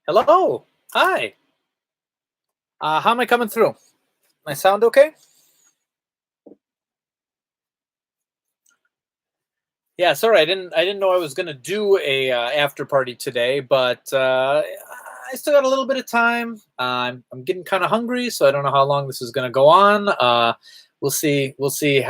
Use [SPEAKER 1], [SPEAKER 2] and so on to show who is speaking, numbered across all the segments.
[SPEAKER 1] Hello. Hi. How am I coming through? My sound okay? Yeah, sorry, I didn't know I was gonna do a after party today, but I still got a little bit of time. I'm getting kind of hungry, so I don't know how long this is gonna go on. We'll see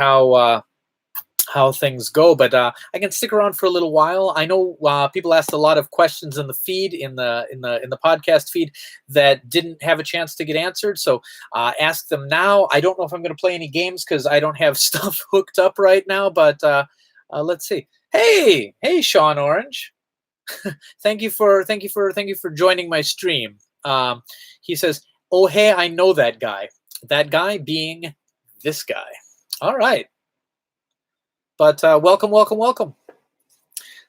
[SPEAKER 1] how things go, but I can stick around for a little while. I know people asked a lot of questions in the feed, in the podcast feed, that didn't have a chance to get answered. So ask them now. I don't know if I'm going to play any games because I don't have stuff hooked up right now. But let's see. Hey, Sean Orange. Thank you for joining my stream. He says, "Oh hey, I know that guy. That guy being this guy." All right. But welcome, welcome, welcome.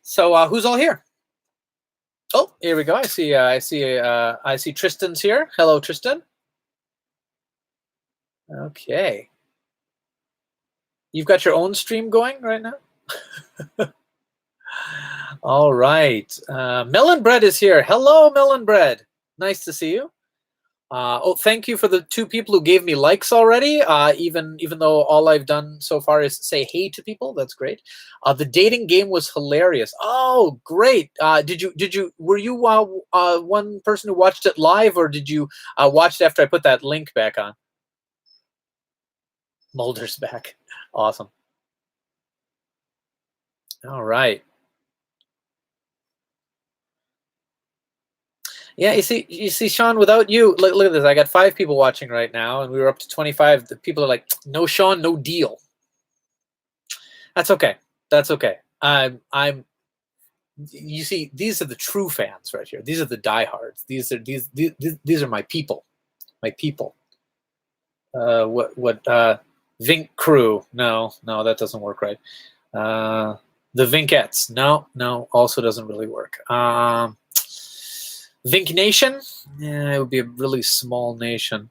[SPEAKER 1] So who's all here? Oh, here we go. I see Tristan's here. Hello, Tristan. Okay. You've got your own stream going right now? All right. Melon Bread is here. Hello, Melon Bread. Nice to see you. Oh, thank you for the 2 people who gave me likes already. Even though all I've done so far is say hey to people, that's great. The dating game was hilarious. Oh, great! Were you one person who watched it live, or did you watch it after I put that link back on? Mulder's back. Awesome. All right. Yeah, you see, Sean. Without you, look at this. I got 5 people watching right now, and we were up to 25. The people are like, "No, Sean, no deal." That's okay. That's okay. I'm. You see, these are the true fans right here. These are the diehards. These are my people. My people. What? Vink crew? No, that doesn't work right. The Vinkettes? No, also doesn't really work. Vink Nation? Yeah, it would be a really small nation.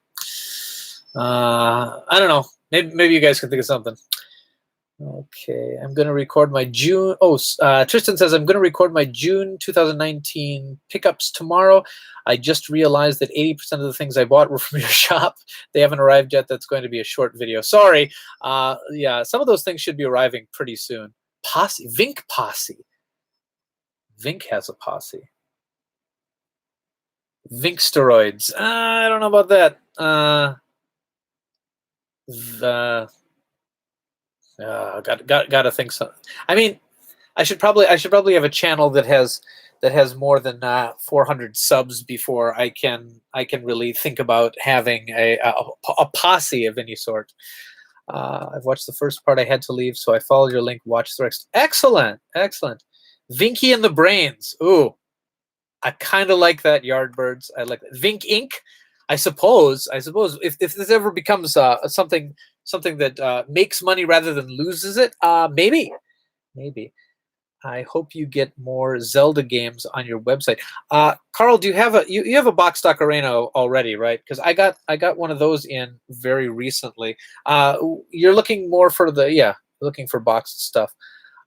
[SPEAKER 1] I don't know. Maybe you guys can think of something. Okay, I'm going to record my June. Oh, Tristan says I'm going to record my June 2019 pickups tomorrow. I just realized that 80% of the things I bought were from your shop. They haven't arrived yet. That's going to be a short video. Sorry. Yeah, some of those things should be arriving pretty soon. Posse, Vink Posse. Vink has a posse. Vink steroids. I don't know about that. Gotta think so. I mean, I should probably have a channel that has more than 400 subs before I can really think about having a posse of any sort. I've watched the first part. I had to leave, so I followed your link. Watch the rest. Excellent. Vinky and the Brains. Ooh, I kind of like that. Yardbirds. I like that. Vink Inc. I suppose if this ever becomes something that makes money rather than loses it, maybe. I hope you get more Zelda games on your website. Carl, do you have you have a Box Stock Arena already, right? Because I got one of those in very recently. You're looking more for looking for boxed stuff.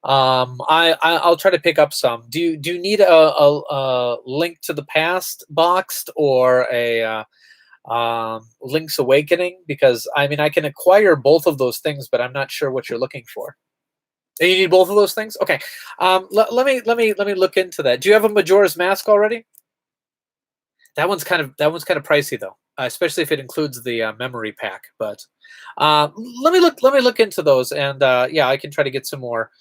[SPEAKER 1] I'll try to pick up some. Do you need a Link to the Past boxed, or a Link's Awakening? Because I mean, I can acquire both of those things, but I'm not sure what you're looking for. You need both of those things? Okay. Let me look into that. Do you have a Majora's Mask already? That one's kind of pricey though, especially if it includes the memory pack. But let me look into those, and yeah, I can try to get some more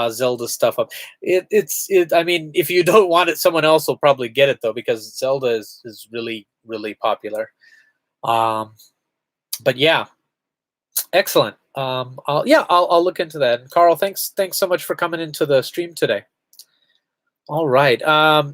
[SPEAKER 1] Zelda stuff up. I mean, if you don't want it, someone else will probably get it though, because Zelda is really popular. But yeah, excellent. I'll look into that. And Carl, thanks so much for coming into the stream today. All right.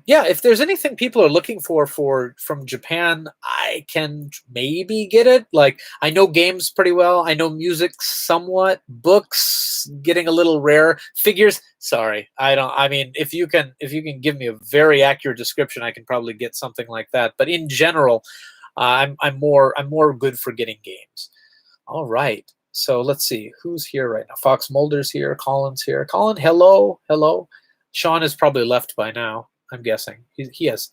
[SPEAKER 1] Yeah, if there's anything people are looking for from Japan, I can maybe get it. Like, I know games pretty well. I know music somewhat. Books getting a little rare. Figures, sorry, I don't. I mean, if you can give me a very accurate description, I can probably get something like that. But in general, I'm more good for getting games. All right. So let's see who's here right now. Fox Mulder's here. Colin's here. Colin, hello. Sean is probably left by now. I'm guessing he has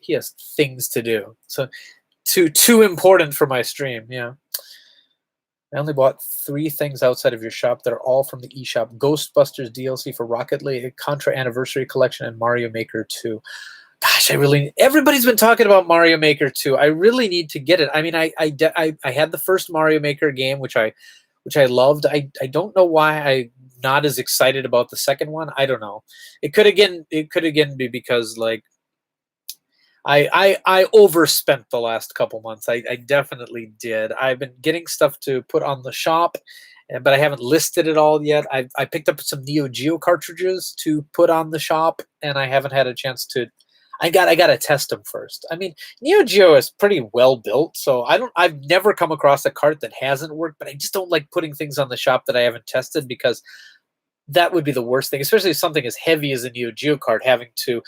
[SPEAKER 1] things to do. So too important for my stream. Yeah. I only bought 3 things outside of your shop. They're all from the eShop. Ghostbusters DLC for Rocket League, Contra Anniversary Collection, and Mario Maker 2. Gosh, everybody's been talking about Mario Maker 2. I really need to get it. I mean, I had the first Mario Maker game, which I loved. I don't know why I'm not as excited about the second one. I don't know. It could again be because like I overspent the last couple months. I definitely did. I've been getting stuff to put on the shop, but I haven't listed it all yet. I picked up some Neo Geo cartridges to put on the shop, and I haven't had a chance to. I got to test them first. I mean, Neo Geo is pretty well built, so I've never come across a cart that hasn't worked. But I just don't like putting things on the shop that I haven't tested, because that would be the worst thing, especially something as heavy as a Neo Geo card, having to,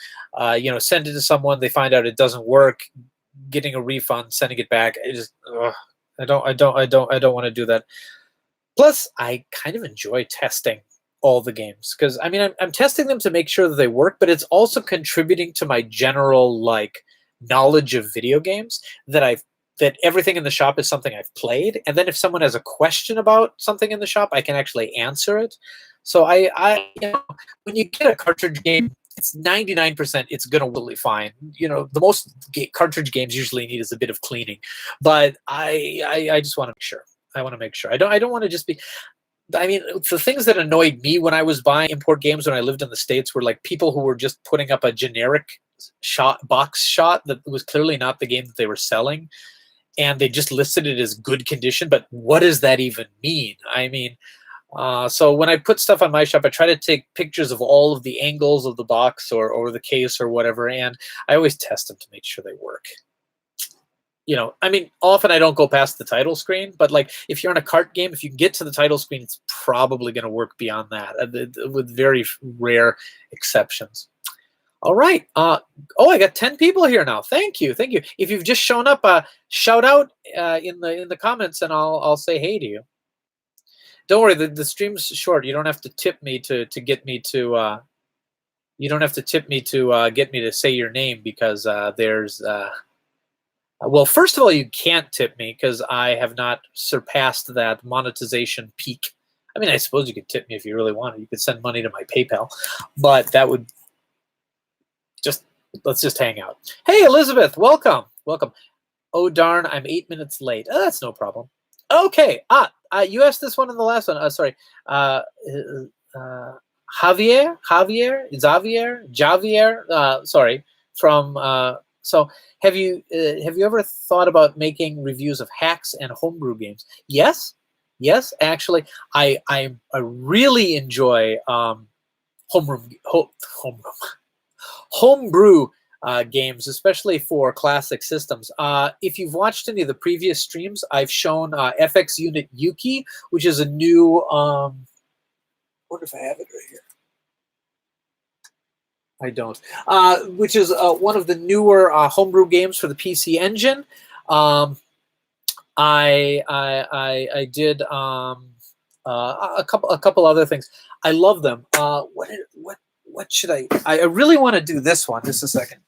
[SPEAKER 1] send it to someone, they find out it doesn't work, getting a refund, sending it back. I don't want to do that. Plus, I kind of enjoy testing all the games, because I mean, I'm testing them to make sure that they work, but it's also contributing to my general like knowledge of video games, that everything in the shop is something I've played, and then if someone has a question about something in the shop, I can actually answer it. So when you get a cartridge game, it's 99%. It's gonna really fine. The most cartridge games usually need is a bit of cleaning, but I just want to make sure. I want to make sure. I don't want to just be. I mean, the things that annoyed me when I was buying import games when I lived in the States were like people who were just putting up a generic box shot that was clearly not the game that they were selling, and they just listed it as good condition. But what does that even mean? I mean. So when I put stuff on my shop, I try to take pictures of all of the angles of the box or the case or whatever, and I always test them to make sure they work. I mean, often I don't go past the title screen, but like if you're on a cart game, if you get to the title screen, it's probably going to work beyond that, with very rare exceptions. All right. I got 10 people here now. Thank you. If you've just shown up, shout out in the comments, and I'll say hey to you. Don't worry, the stream's short. You don't have to tip me to get me to. You don't have to tip me to get me to say your name, because there's. Well, first of all, you can't tip me because I have not surpassed that monetization peak. I mean, I suppose you could tip me if you really wanted. You could send money to my PayPal, but that would let's just hang out. Hey, Elizabeth, welcome. Oh darn, I'm 8 minutes late. Oh, that's no problem. Okay. You asked this one in the last one. Sorry. Javier. Sorry. From. So, have you ever thought about making reviews of hacks and homebrew games? Yes. Actually, I really enjoy homebrew games, especially for classic systems. If you've watched any of the previous streams, I've shown FX Unit Yuki, which is a new. I wonder if I have it right here. I don't. Which is one of the newer homebrew games for the PC Engine. I did a couple other things. I love them. What should I really want to do this one. Just a second.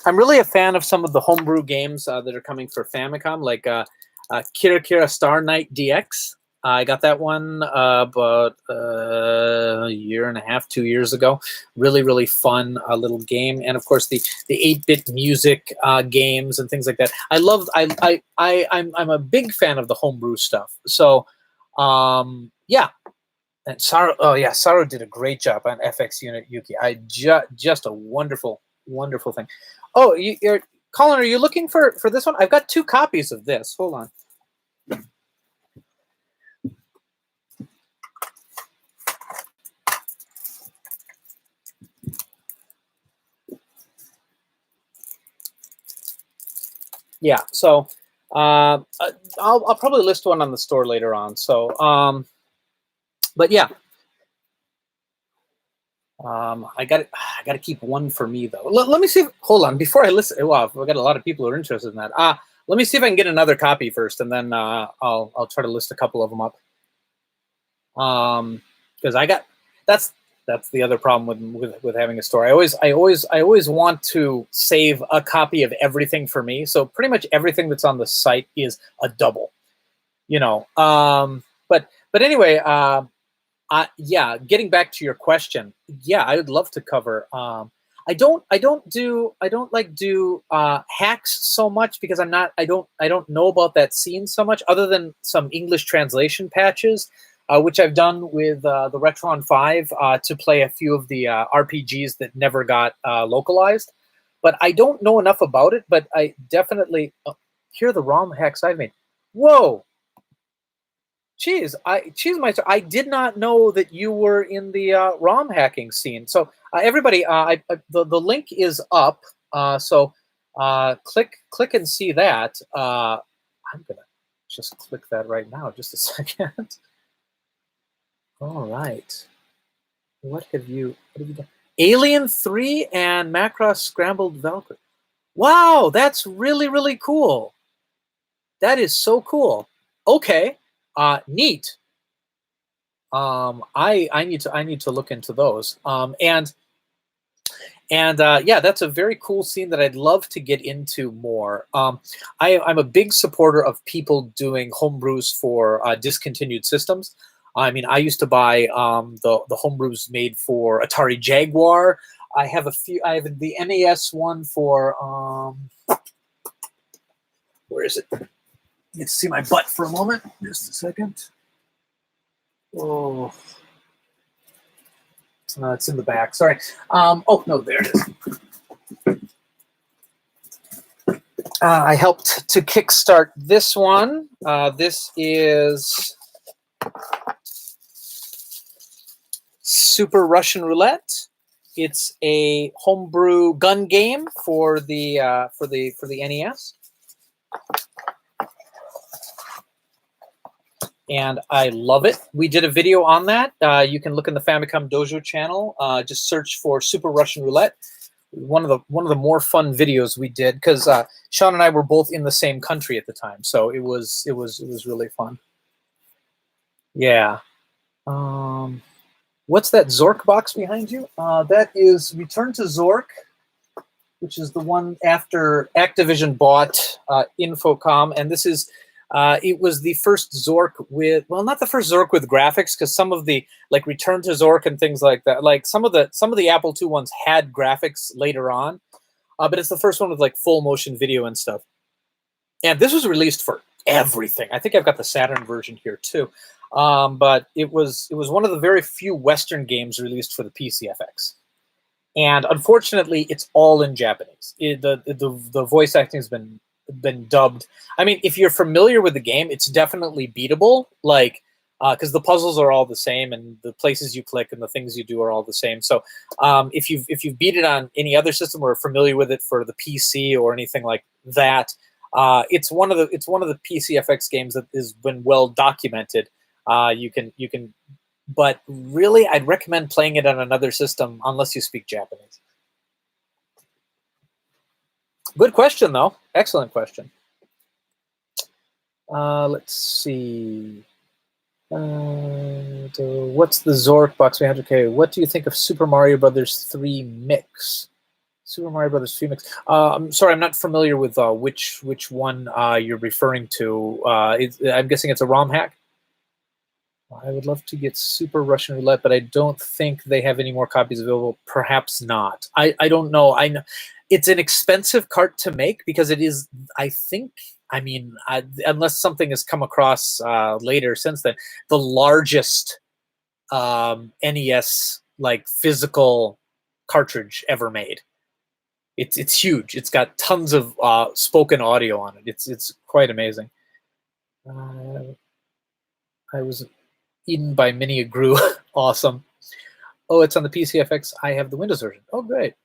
[SPEAKER 1] I'm really a fan of some of the homebrew games that are coming for Famicom, like Kira Kira Star Knight DX. I got that one about a year and a half, 2 years ago. Really, really fun little game, and of course the 8-bit music games and things like that. I'm a big fan of the homebrew stuff. So, yeah. And Saru did a great job on FX Unit Yuki. Just a wonderful thing. Oh, Colin, are you looking for this one? I've got 2 copies of this. Hold on. Yeah, so I'll probably list one on the store later on. So, but yeah, I got to keep one for me though. Let me see. Hold on, before I list. Wow, we got a lot of people who are interested in that. Let me see if I can get another copy first, and then I'll try to list a couple of them up. Because that's the other problem with having a store. I always want to save a copy of everything for me. So pretty much everything that's on the site is a double, you know. But anyway, yeah. Getting back to your question, yeah, I would love to cover. I don't like do hacks so much because I don't know about that scene so much, other than some English translation patches, which I've done with the Retron 5 to play a few of the RPGs that never got localized. But I don't know enough about it. But I definitely here are the ROM hacks I've made. Whoa. Meister, I did not know that you were in the ROM hacking scene. So everybody, the link is up. So click and see that. I'm gonna just click that right now. Just a second. All right. What have you done? Alien 3 and Macross Scrambled Valkyrie. Wow, that's really cool. That is so cool. Okay. Neat. I need to look into those. And yeah, that's a very cool scene that I'd love to get into more. I'm a big supporter of people doing homebrews for discontinued systems. I mean, I used to buy the homebrews made for Atari Jaguar. I have a few. I have the NES one for where is it? Let's see my butt for a moment. Just a second. Oh, it's in the back. Sorry. Oh no, there it is. I helped to kickstart this one. This is Super Russian Roulette. It's a homebrew gun game for the NES. And I love it. We did a video on that. You can look in the Famicom Dojo channel. Just search for Super Russian Roulette. One of the more fun videos we did, because Sean and I were both in the same country at the time, so it was really fun. Yeah. What's that Zork box behind you? That is Return to Zork, which is the one after Activision bought Infocom, and this is. It was the first Zork with, well, not the first Zork with graphics, because some of the like Return to Zork and things like that, like some of the Apple II ones had graphics later on, but it's the first one with like full motion video and stuff. And this was released for everything. I think I've got the Saturn version here too, but it was one of the very few Western games released for the PCFX. And unfortunately, it's all in Japanese. The voice acting has been dubbed. I mean, if you're familiar with the game, it's definitely beatable. Like, because the puzzles are all the same, and the places you click and the things you do are all the same. So, if you've beat it on any other system or are familiar with it for the PC or anything like that, it's one of the PCFX games that has been well documented. You can. But really, I'd recommend playing it on another system unless you speak Japanese. Good question, though. Excellent question. Let's see. What's the Zork box 300K? What do you think of Super Mario Brothers 3 Mix? Super Mario Brothers 3 Mix. I'm sorry, I'm not familiar with which one you're referring to. I'm guessing it's a ROM hack. I would love to get Super Russian Roulette, but I don't think they have any more copies available. Perhaps not. I don't know. I know it's an expensive cart to make because it is, I think, I mean, unless something has come across later since then, the largest NES like physical cartridge ever made. It's huge. It's got tons of spoken audio on it. It's quite amazing. I was eaten by mini Gru. Awesome. Oh, it's on the PCFX. I have the Windows version. Oh, great.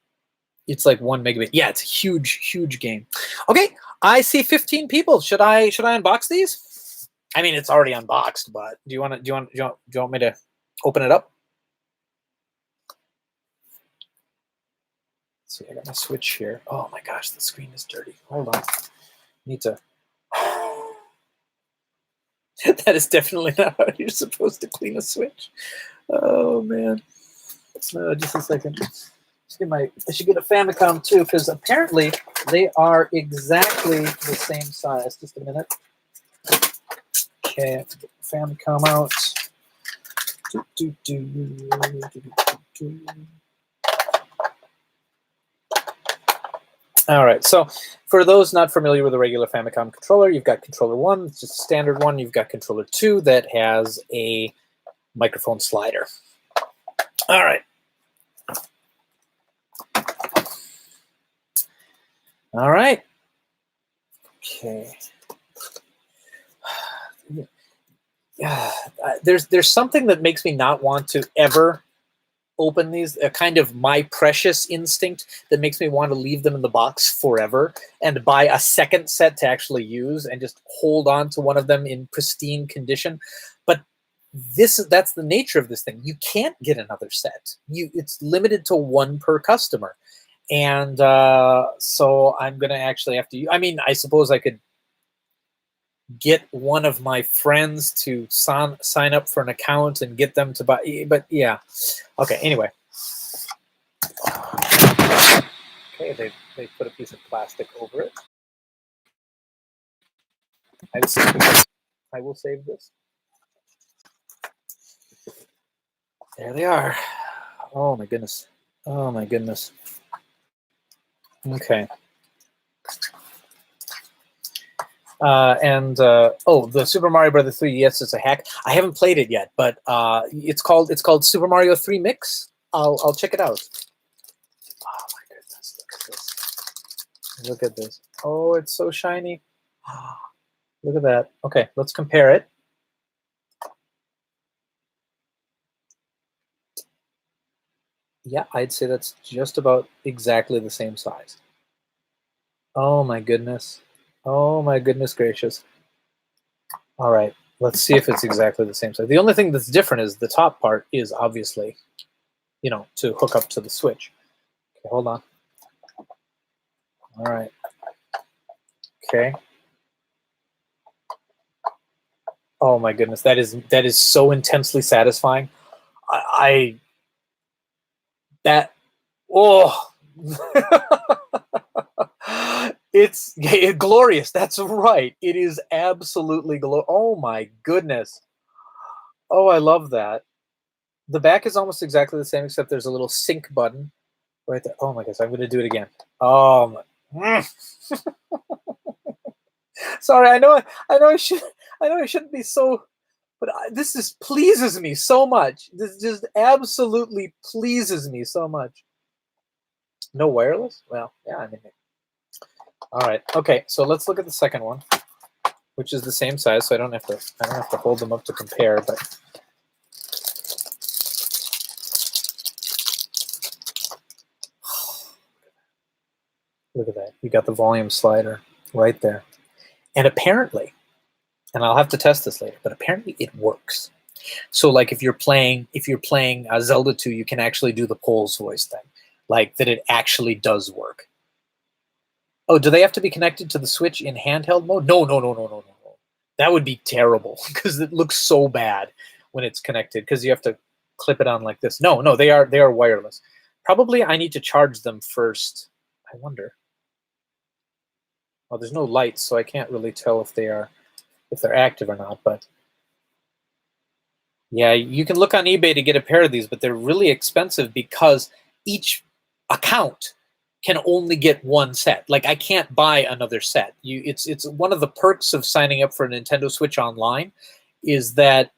[SPEAKER 1] It's like 1 megabit. Yeah, it's a huge game. Okay, I see 15 people. Should I unbox these? I mean, it's already unboxed, but do you want me to open it up? Let's see, I got my switch here. Oh my gosh, the screen is dirty. Hold on. Need to. That is definitely not how you're supposed to clean a Switch. Oh man. Just a second. I should get a Famicom too, because apparently they are exactly the same size. Just a minute. Okay, Famicom out. All right, so for those not familiar with a regular Famicom controller, you've got controller 1, it's just a standard one. You've got controller 2 that has a microphone slider. All right. All right. Okay. There's something that makes me not want to ever open these, a kind of my precious instinct that makes me want to leave them in the box forever and buy a second set to actually use and just hold on to one of them in pristine condition. But that's the nature of this thing. You can't get another set. It's limited to one per customer. And so I'm going to actually have to, I mean, I suppose I could get one of my friends to sign up for an account and get them to buy, but yeah. Okay, anyway. Okay, they put a piece of plastic over it. I will save this. There they are. Oh my goodness. Oh my goodness. Okay. Oh, the Super Mario Brothers 3, yes, it's a hack. I haven't played it yet, but it's called Super Mario 3 Mix. I'll check it out. Oh my goodness, look at this. Look at this. Oh, it's so shiny. Look at that. Okay, let's compare it. Yeah, I'd say that's just about exactly the same size. Oh my goodness. Oh my goodness gracious. All right, let's see if it's exactly the same size. The only thing that's different is the top part is obviously, you know, to hook up to the Switch. Okay, hold on. All right. Okay. Oh my goodness, that is so intensely satisfying. Oh. It's glorious. That's right. It is absolutely glorious. Oh my goodness. Oh, I love that. The back is almost exactly the same, except there's a little sync button right there. Oh my goodness, I'm going to do it again. Oh my. Sorry, I know I shouldn't be so, but this pleases me so much. This just absolutely pleases me so much. No wireless? Well, yeah, I mean. All right. Okay, so let's look at the second one, which is the same size, so I don't have to hold them up to compare, but look at that. You got the volume slider right there. And apparently, and I'll have to test this later, but apparently it works. So like if you're playing Zelda 2, you can actually do the Pols voice thing. Like that it actually does work. Oh, do they have to be connected to the Switch in handheld mode? No. That would be terrible because it looks so bad when it's connected because you have to clip it on like this. No, they are wireless. Probably I need to charge them first. I wonder. Well, there's no lights, so I can't really tell if they're active or not, but yeah, you can look on eBay to get a pair of these, but they're really expensive because each account can only get one set. Like I can't buy another set. It's one of the perks of signing up for a Nintendo Switch Online is that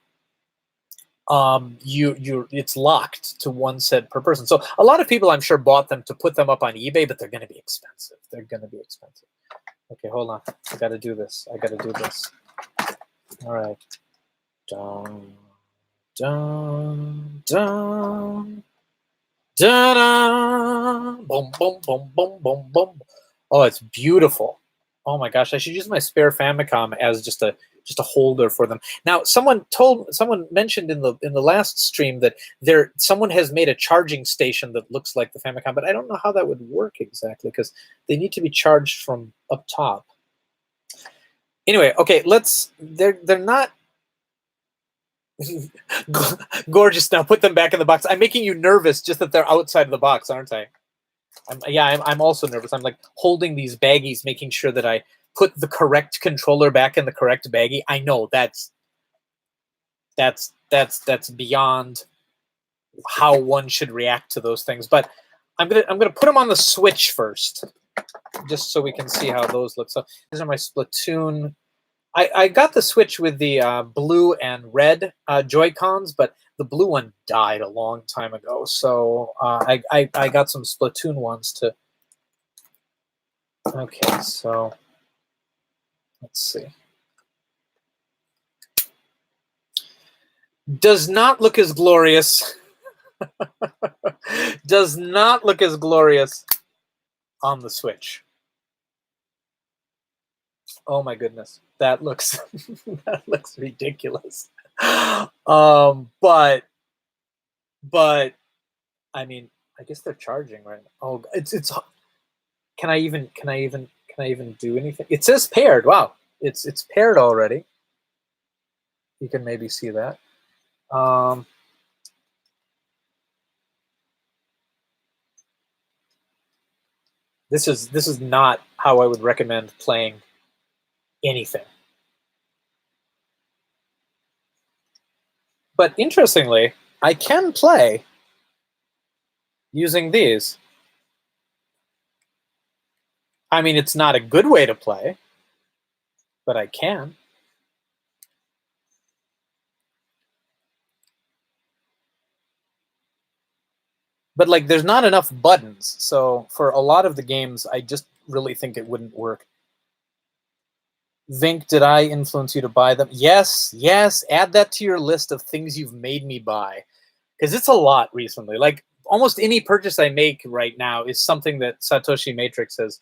[SPEAKER 1] it's locked to one set per person. So a lot of people I'm sure bought them to put them up on eBay, but they're going to be expensive. They're going to be expensive. Okay, hold on. I got to do this. All right. Dun, dun, dun. Da-da! Boom, boom, boom, boom, boom, boom. Oh, it's beautiful. Oh my gosh, I should use my spare Famicom as just a holder for them. Now, someone mentioned in the last stream that someone has made a charging station that looks like the Famicom, but I don't know how that would work exactly because they need to be charged from up top. Anyway, okay, they're not Gorgeous. Now put them back in the box. I'm making you nervous just that they're outside of the box, aren't I? I'm also nervous. I'm like holding these baggies, making sure that I put the correct controller back in the correct baggie. I know that's beyond how one should react to those things. But I'm gonna put them on the Switch first, just so we can see how those look. So these are my Splatoon. I got the Switch with the blue and red Joy-Cons, but the blue one died a long time ago. So I got some Splatoon ones to. Okay, so let's see. Does not look as glorious. Does not look as glorious on the Switch. Oh my goodness, that looks that looks ridiculous. But I mean, I guess they're charging right now. Oh, it's. Can I even do anything? It says paired. Wow, it's paired already. You can maybe see that. This is not how I would recommend playing anything. But interestingly, I can play using these. I mean, it's not a good way to play, but I can. But like, there's not enough buttons, so for a lot of the games, I just really think it wouldn't work. Vink, did I influence you to buy them? Yes, yes. Add that to your list of things you've made me buy, because it's a lot recently. Like almost any purchase I make right now is something that Satoshi Matrix has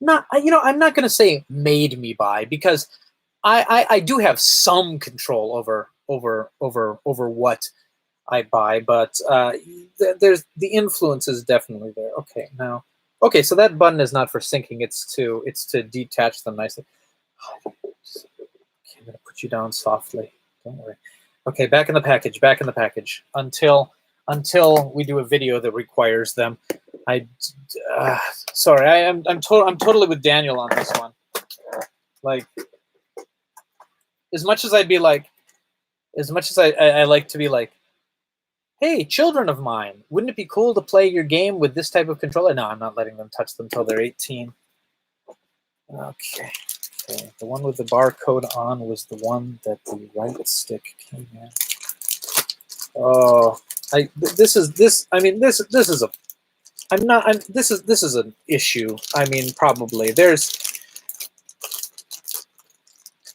[SPEAKER 1] not. I'm not going to say made me buy, because I do have some control over what I buy, but there's the influence is definitely there. Okay, now, okay, so that button is not for syncing; it's to detach them nicely. Okay, I'm gonna put you down softly. Don't worry. Okay, back in the package. Back in the package until we do a video that requires them. Sorry, I'm totally with Daniel on this one. Like, as much as I'd be like, as much as I like to be like, hey, children of mine, wouldn't it be cool to play your game with this type of controller? No, I'm not letting them touch them until they're 18. Okay. Okay. The one with the barcode on was the one that the right stick came in. Oh, this is an issue. I mean, probably there's.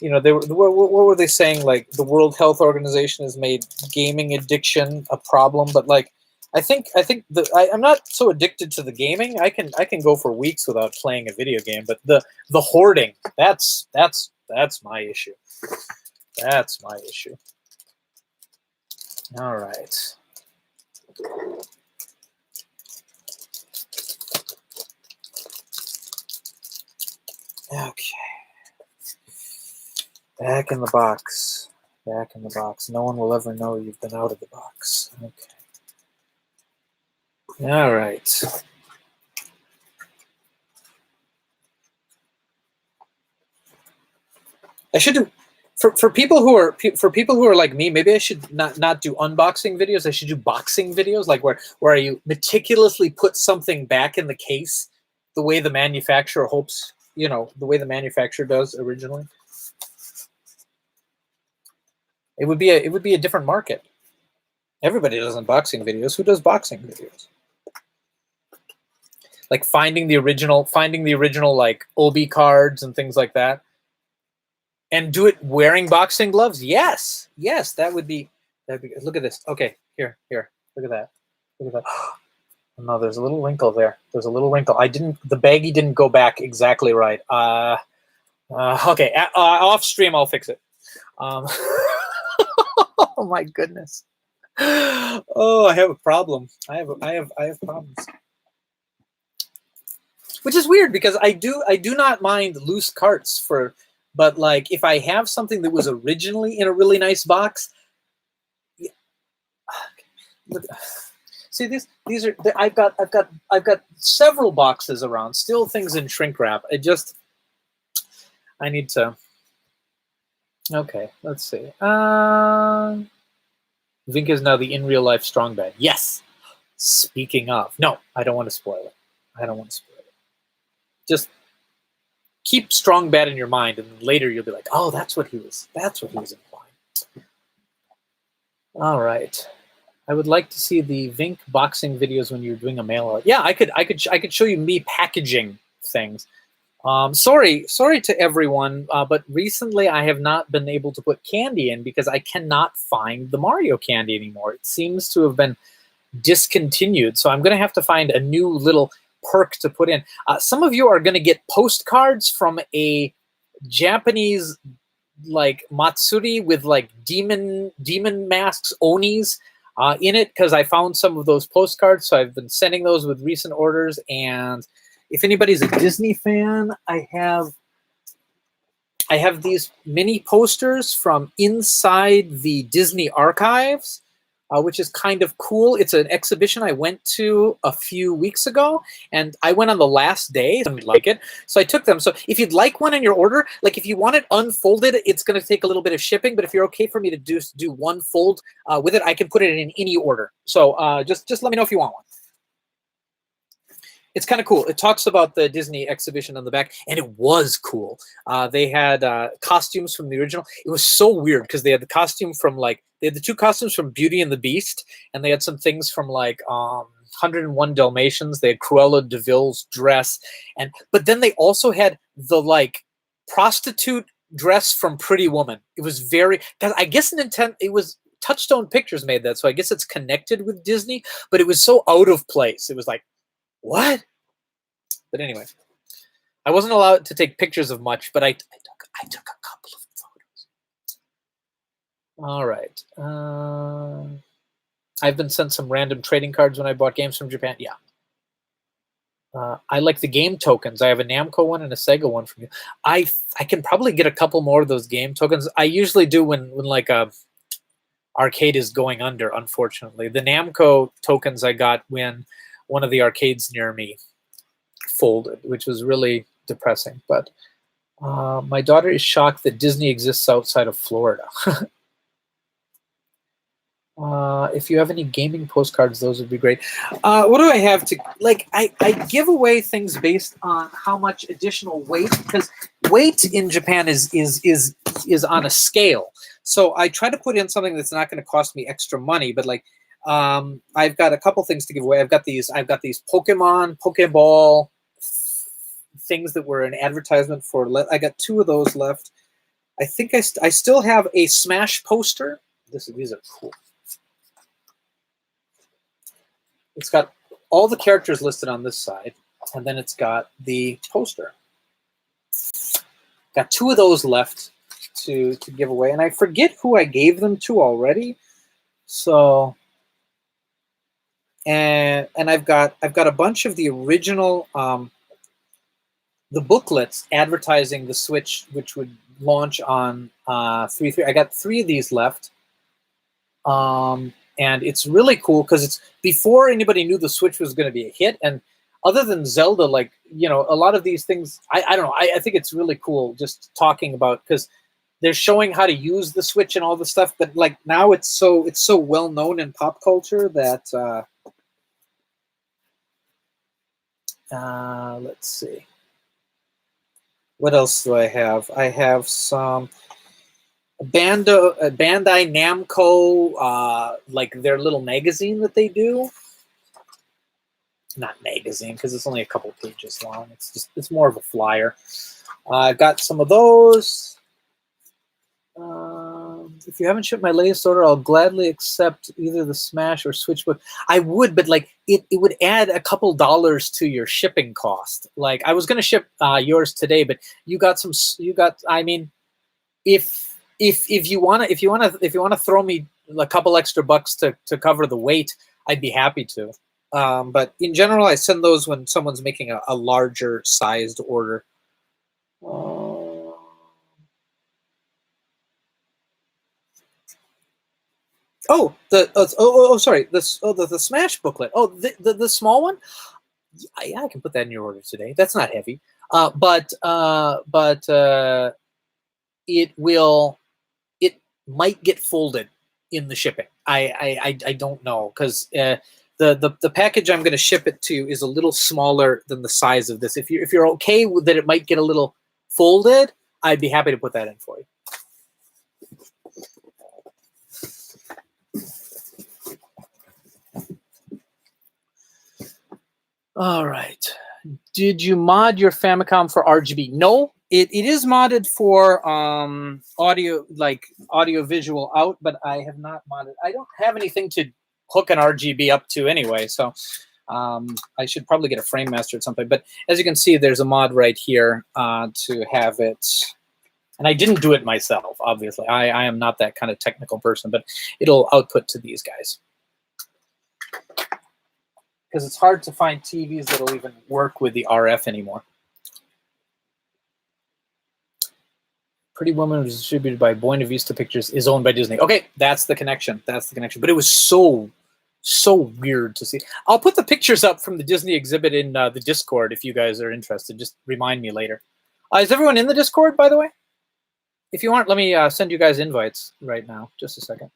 [SPEAKER 1] What were they saying? Like, the World Health Organization has made gaming addiction a problem, but like, I think I'm not so addicted to the gaming. I can go for weeks without playing a video game, but the hoarding, that's my issue. That's my issue. All right. Okay. Back in the box. Back in the box. No one will ever know you've been out of the box. Okay. All right. I should do for people who are like me. Maybe I should not do unboxing videos. I should do boxing videos, like where you meticulously put something back in the case the way the manufacturer hopes. The way the manufacturer does originally. It would be a different market. Everybody does unboxing videos. Who does boxing videos? Like finding the original like Obi cards and things like that, and do it wearing boxing gloves. Yes, that would be. Look at this. Okay, here. Look at that. Look at that. No, there's a little wrinkle there. There's a little wrinkle. The baggie didn't go back exactly right. Okay, off stream I'll fix it. Oh my goodness. Oh, I have a problem. I have problems. Which is weird, because I do not mind loose carts but like, if I have something that was originally in a really nice box, See, these are I've got several boxes around, still things in shrink wrap. I need to. Okay, let's see. Vink is now the in real life strong bad. Yes. Speaking of, no, I don't want to spoil it. I don't want to spoil it. Just keep strong bad in your mind, and later you'll be like, oh, that's what he was implying. All right. I would like to see the Vink boxing videos when you're doing a mail out. Yeah, I could show you me packaging things. Sorry to everyone, but recently I have not been able to put candy in because I cannot find the Mario candy anymore. It seems to have been discontinued, so I'm going to have to find a new little perk to put in. Some of you are going to get postcards from a Japanese like matsuri with like demon masks, onis in it, because I found some of those postcards, so I've been sending those with recent orders. And if anybody's a Disney fan, I have these mini posters from inside the Disney archives, which is kind of cool. It's an exhibition I went to a few weeks ago, and I went on the last day and like it, so I took them. So if you'd like one in your order, like if you want it unfolded, it's going to take a little bit of shipping, but if you're okay for me to do one fold with it, I can put it in any order. So just let me know if you want one. It's kind of cool. It talks about the Disney exhibition on the back, and it was cool. They had costumes from the original. It was so weird because they had the costume from they had the two costumes from Beauty and the Beast, and they had some things from 101 Dalmatians. They had Cruella de Vil's dress, but then they also had the prostitute dress from Pretty Woman. It was because I guess it was Touchstone Pictures made that, so I guess it's connected with Disney, but it was so out of place. It was like, what? But anyway, I wasn't allowed to take pictures of much, but I took a couple of photos. All right. I've been sent some random trading cards when I bought games from Japan. Yeah. I like the game tokens. I have a Namco one and a Sega one from you. I can probably get a couple more of those game tokens. I usually do when a arcade is going under, unfortunately. The Namco tokens I got when one of the arcades near me folded, which was really depressing. But my daughter is shocked that Disney exists outside of Florida. If you have any gaming postcards, those would be great. What do I have to I give away things based on how much additional weight, because weight in Japan is on a scale. So I try to put in something that's not going to cost me extra money, but I've got a couple things to give away. I've got these Pokeball things that were an advertisement for. I got 2 of those left. I think I still have a Smash poster. These are cool. It's got all the characters listed on this side, and then it's got the poster. Got 2 of those left to give away, and I forget who I gave them to already. So. And I've got a bunch of the original the booklets advertising the Switch, which would launch on 3.3. I got 3 of these left, and it's really cool because it's before anybody knew the Switch was going to be a hit. And other than Zelda, a lot of these things, I don't know. I think it's really cool just talking about, because they're showing how to use the Switch and all the stuff. But now it's so well known in pop culture that. Let's see. What else do I have? I have some Bandai Namco, their little magazine that they do. Not magazine, because it's only a couple pages long. It's more of a flyer. I've got some of those. If you haven't shipped my latest order, I'll gladly accept either the Smash or Switch book. I would, but it would add a couple dollars to your shipping cost. I was going to ship yours today, but I mean, if you want to throw me a couple extra bucks to cover the weight, I'd be happy to. But in general, I send those when someone's making a larger sized order. Sorry, the Smash booklet. Oh, the small one. Yeah, I can put that in your order today. That's not heavy. But it will. It might get folded in the shipping. I don't know because the package I'm going to ship it to is a little smaller than the size of this. If you're okay with that, it might get a little folded. I'd be happy to put that in for you. All right. Did you mod your Famicom for RGB? No, it is modded for audio, like audio visual out, but I have not modded. I don't have anything to hook an RGB up to anyway, so I should probably get a frame master at some point. But as you can see, there's a mod right here to have it. And I didn't do it myself, obviously. I am not that kind of technical person, but it'll output to these guys. Because it's hard to find TVs that'll even work with the RF anymore. Pretty Woman was distributed by Buena Vista Pictures, is owned by Disney. Okay, that's the connection. That's the connection. But it was so weird to see. I'll put the pictures up from the Disney exhibit in the Discord if you guys are interested. Just remind me later. Is everyone in the Discord, by the way? If you aren't, let me send you guys invites right now. Just a second.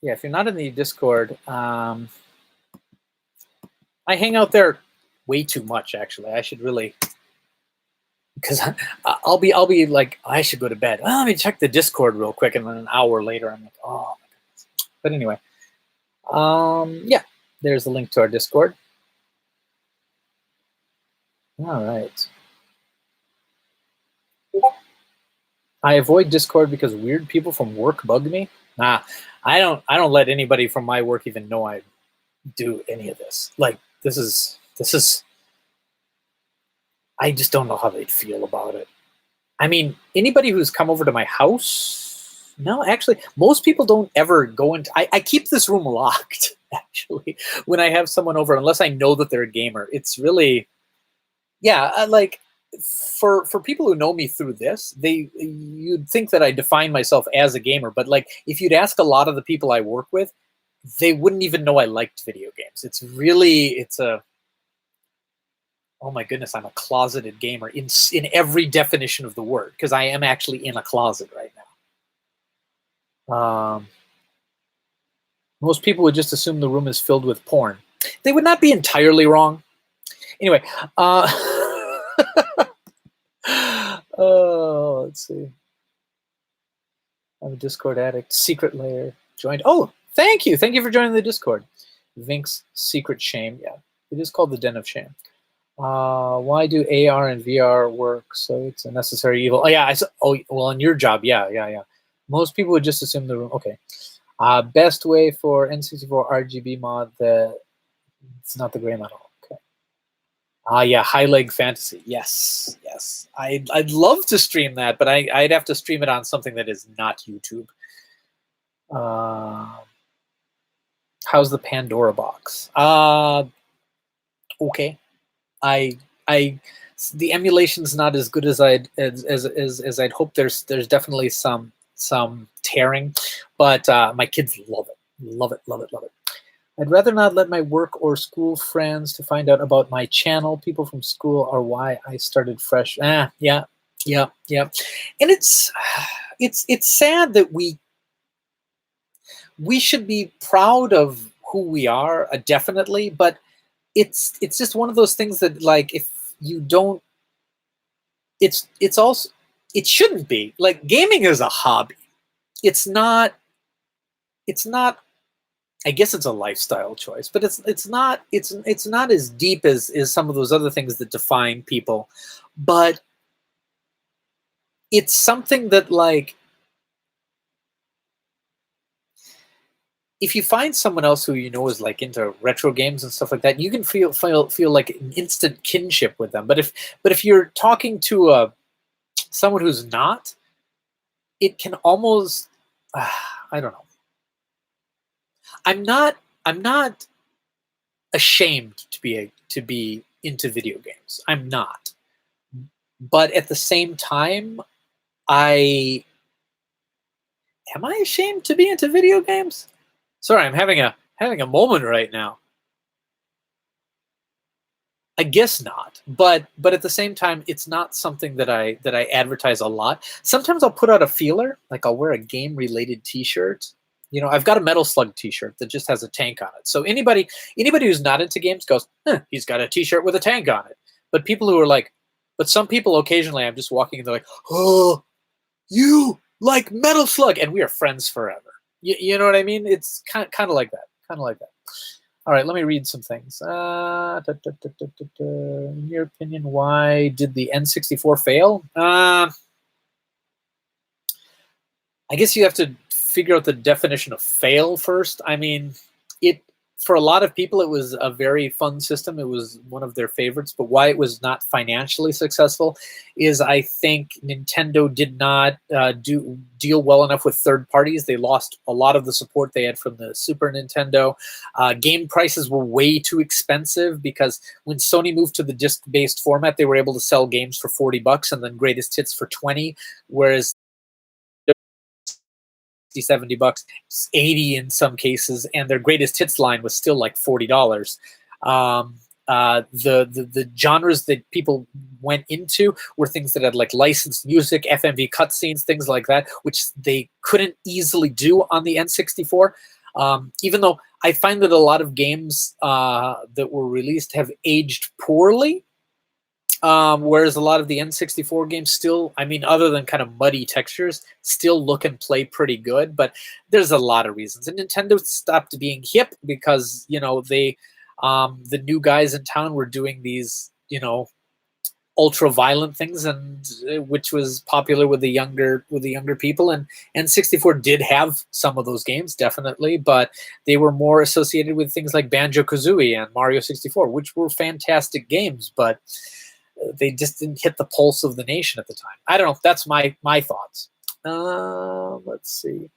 [SPEAKER 1] Yeah, if you're not in the Discord, I hang out there way too much, actually. I should really, because I'll be like, I should go to bed. Well, let me check the Discord real quick, and then an hour later, I'm like, oh my goodness. But anyway, yeah, there's the link to our Discord. All right. I avoid Discord because weird people from work bug me. Nah, I don't let anybody from my work even know I do any of this. Like, this is I just don't know how they'd feel about it. I mean, anybody who's come over to my house, no, actually, most people don't ever go into. I keep this room locked, actually, when I have someone over, unless I know that they're a gamer. It's really, yeah, like for people who know me through this, you'd think that I define myself as a gamer, but like if you'd ask a lot of the people I work with, they wouldn't even know I liked video games. It's a, oh my goodness, I'm a closeted gamer in every definition of the word, because I am actually in a closet right now. Most people would just assume the room is filled with porn. They would not be entirely wrong. Anyway, oh, let's see. I'm a Discord addict. Secret Layer joined. Oh, thank you. Thank you for joining the Discord. Vink's Secret Shame. Yeah, it is called the Den of Shame. Why do AR and VR work? So it's a necessary evil. Oh yeah. Well, in your job, yeah. Most people would just assume the room. Okay. Best way for N64 RGB mod. It's not the gray metal. Okay. Yeah, High Leg Fantasy. Yes. I'd love to stream that, but I'd have to stream it on something that is not YouTube. How's the Pandora box? Okay. The emulation's not as good as I'd hoped. There's definitely some tearing, but my kids love it. I'd rather not let my work or school friends to find out about my channel. People from school are why I started fresh. Yeah. And it's sad that we should be proud of who we are, definitely, but it's just one of those things that, like, if you don't, it's also, it shouldn't be. Like, gaming is a hobby. It's not I guess it's a lifestyle choice, but it's not as deep as some of those other things that define people. But it's something that, like, if you find someone else who you know is like into retro games and stuff like that, you can feel like an instant kinship with them. But if you're talking to someone who's not, it can almost I don't know. I'm not ashamed to be into video games. I'm not. But at the same time, I am I ashamed to be into video games? Sorry, I'm having a moment right now. I guess not, but at the same time, it's not something that I advertise a lot. Sometimes I'll put out a feeler, like I'll wear a game related T-shirt. You know, I've got a Metal Slug T-shirt that just has a tank on it. So anybody who's not into games goes, huh, he's got a T-shirt with a tank on it. But people who are like, but some people occasionally, I'm just walking and they're like, oh, you like Metal Slug, and we are friends forever. You know what I mean? It's kind of like that. Kind of like that. All right, let me read some things. In your opinion, why did the N64 fail? I guess you have to figure out the definition of fail first. I mean, it for a lot of people, it was a very fun system. It was one of their favorites. But why it was not financially successful is I think Nintendo did not deal well enough with third parties. They lost a lot of the support they had from the Super Nintendo. Game prices were way too expensive because when Sony moved to the disc-based format, they were able to sell games for $40 and then greatest hits for 20, whereas 70 bucks, 80 in some cases, and their greatest hits line was still like $40. The genres that people went into were things that had like licensed music, FMV cutscenes, things like that, which they couldn't easily do on the N64. Even though I find that a lot of games that were released have aged poorly. Whereas a lot of the N64 games still, I mean, other than kind of muddy textures, still look and play pretty good. But there's a lot of reasons. And Nintendo stopped being hip because, you know, the new guys in town were doing these, you know, ultra violent things, and which was popular with the younger people. And N64 did have some of those games, definitely, but they were more associated with things like Banjo-Kazooie and Mario 64, which were fantastic games, but they just didn't hit the pulse of the nation at the time. I don't know. That's my thoughts. Let's see.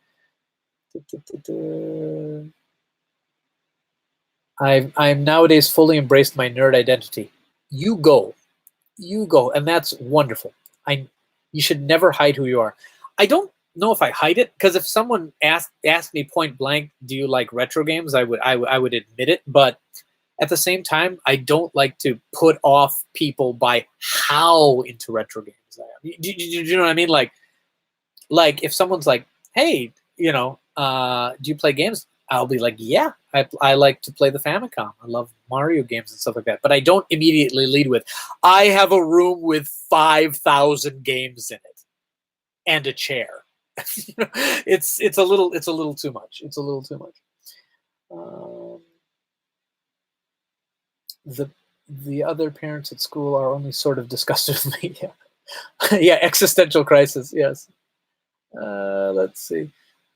[SPEAKER 1] I'm nowadays fully embraced my nerd identity. You go, and that's wonderful. You should never hide who you are. I don't know if I hide it, because if someone asked me point blank, "Do you like retro games?" I would admit it, but at the same time, I don't like to put off people by how into retro games I am. Do you know what I mean? Like if someone's like, "Hey, you know, do you play games?" I'll be like, "Yeah, I like to play the Famicom. I love Mario games and stuff like that." But I don't immediately lead with, "I have a room with 5,000 games in it and a chair." You know, it's a little too much. It's a little too much. The other parents at school are only sort of disgusted with me. Yeah, yeah, existential crisis. Yes. Let's see.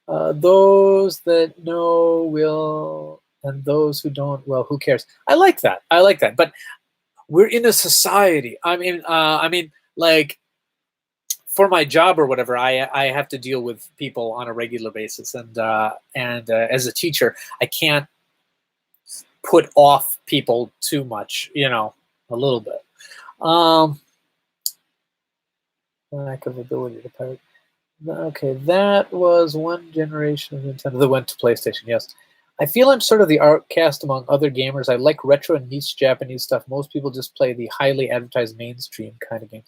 [SPEAKER 1] Those that know will, and those who don't, well, who cares? I like that. I like that. But we're in a society. I mean, like for my job or whatever, I have to deal with people on a regular basis, and as a teacher, I can't put off people too much. You know, a little bit. Lack of ability to pirate. Okay, that was one generation of Nintendo that went to PlayStation. Yes, I feel I'm sort of the outcast among other gamers. I like retro and niche Japanese stuff. Most people just play the highly advertised mainstream kind of games.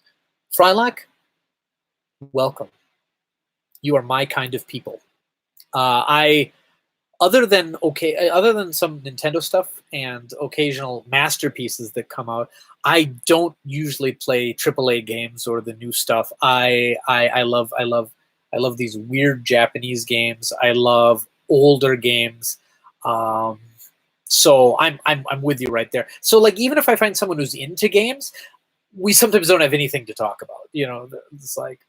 [SPEAKER 1] Frylock, welcome. You are my kind of people. I other than some Nintendo stuff and occasional masterpieces that come out, I don't usually play AAA games or the new stuff. I love these weird Japanese games. I love older games. Um, so I'm with you right there. So like even if I find someone who's into games, we sometimes don't have anything to talk about. You know, it's like,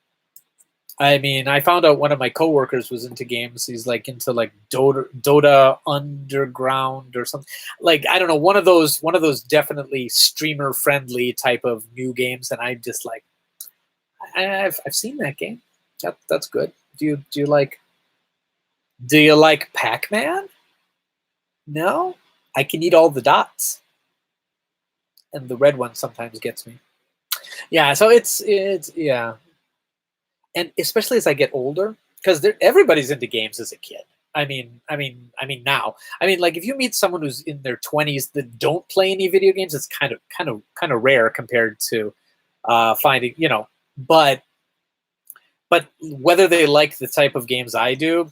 [SPEAKER 1] I mean, I found out one of my coworkers was into games. He's like into like Dota Underground or something. Like I don't know, one of those definitely streamer friendly type of new games. And I just like, I've seen that game. That's good. Do you like Pac-Man? No, I can eat all the dots, and the red one sometimes gets me. Yeah, so it's yeah, and especially as I get older, because everybody's into games as a kid. Now. I mean, like if you meet someone who's in their 20s that don't play any video games, it's kind of rare compared to finding, But whether they like the type of games I do,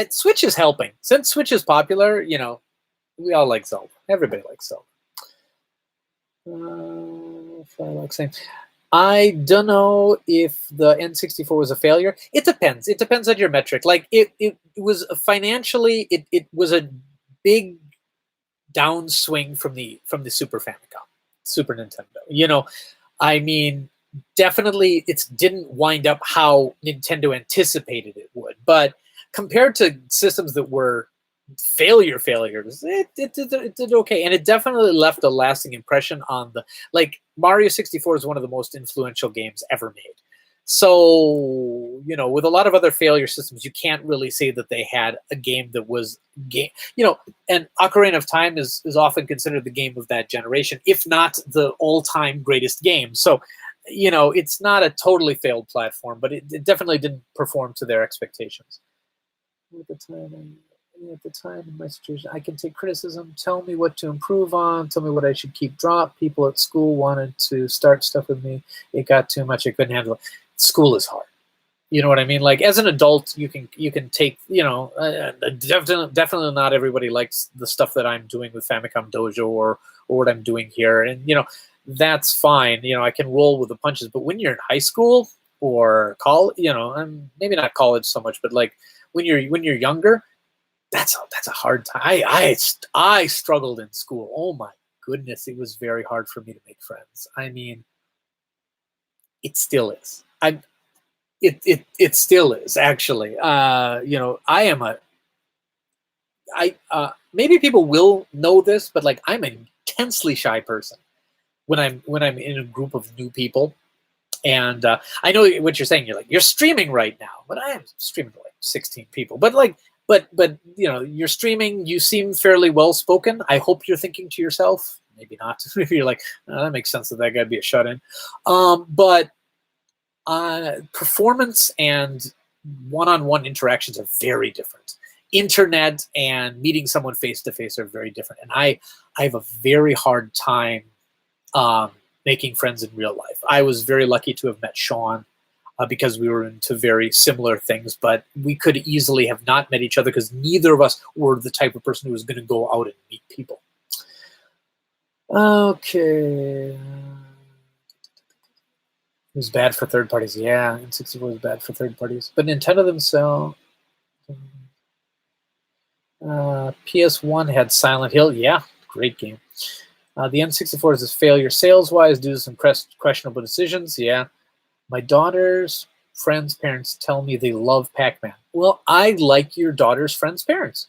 [SPEAKER 1] Switch is helping. Since Switch is popular, we all like Zelda. Everybody likes Zelda. If I like saying, I don't know if the N64 was a failure. It depends. It depends on your metric. Like it was financially, it was a big downswing from the Super Famicom, Super Nintendo. I mean, definitely it didn't wind up how Nintendo anticipated it would, but compared to systems that were failures, it did okay, and it definitely left a lasting impression on the like Mario 64 is one of the most influential games ever made. So with a lot of other failure systems, you can't really say that they had a game that was game. And Ocarina of Time is often considered the game of that generation, if not the all-time greatest game. So it's not a totally failed platform, but it definitely didn't perform to their expectations. At the time in my situation, I can take criticism, tell me what to improve on, tell me what I should keep drop. People at school wanted to start stuff with me. It got too much. I couldn't handle it. School is hard. You know what I mean? Like as an adult, you can take, definitely not everybody likes the stuff that I'm doing with Famicom Dojo or what I'm doing here. And, that's fine. I can roll with the punches. But when you're in high school or college, maybe not college so much, but like when you're younger, that's a hard time. I struggled in school. Oh my goodness, it was very hard for me to make friends. I mean, it still is. It still is actually. I am a I maybe people will know this, but like I'm an intensely shy person when I'm in a group of new people. And I know what you're saying. You're like, you're streaming right now, but I am streaming to like 16 people. But like, but you're streaming. You seem fairly well spoken. I hope you're thinking to yourself, maybe not. Maybe you're like, oh, that makes sense that guy'd be a shut in. But performance and one-on-one interactions are very different. Internet and meeting someone face to face are very different, and I have a very hard time making friends in real life. I was very lucky to have met Sean because we were into very similar things, but we could easily have not met each other because neither of us were the type of person who was going to go out and meet people. Okay. It was bad for third parties. Yeah, N64 was bad for third parties. But Nintendo themselves... PS1 had Silent Hill. Yeah, great game. The N64 is a failure sales-wise due to some questionable decisions. Yeah. My daughter's friends' parents tell me they love Pac-Man. Well, I like your daughter's friends' parents.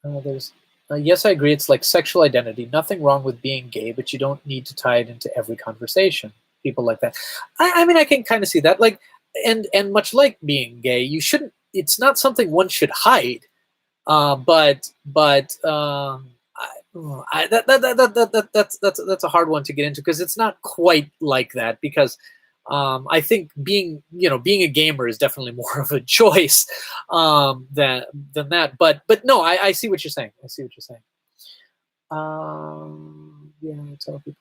[SPEAKER 1] Yes, I agree. It's like sexual identity. Nothing wrong with being gay, but you don't need to tie it into every conversation. People like that. I mean, I can kind of see that. Like, and much like being gay, you shouldn't. It's not something one should hide. That's a hard one to get into because it's not quite like that. Because I think being a gamer is definitely more of a choice than that. But no, I see what you're saying. I see what you're saying. Yeah, I tell people.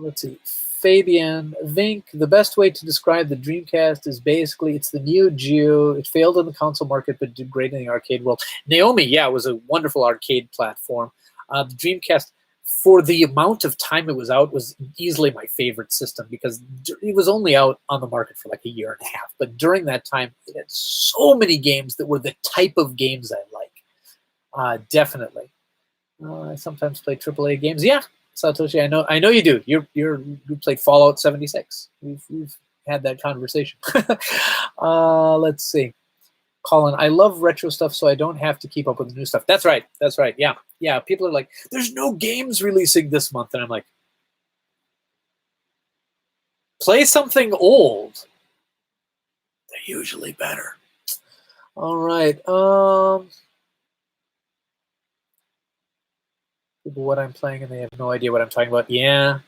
[SPEAKER 1] Let's see. Fabian Vink, the best way to describe the Dreamcast is basically it's the Neo Geo. It failed in the console market, but did great in the arcade world. Naomi, yeah, it was a wonderful arcade platform. The Dreamcast, for the amount of time it was out, was easily my favorite system because it was only out on the market for like a year and a half. But during that time, it had so many games that were the type of games I like. Definitely. I sometimes play AAA games. Yeah, Satoshi, I know you do. You played Fallout 76. We've had that conversation. Let's see. Colin, I love retro stuff, so I don't have to keep up with the new stuff. That's right. That's right. Yeah. People are like, there's no games releasing this month, and I'm like, play something old. They're usually better. All right. people what I'm playing and they have no idea what I'm talking about. Yeah.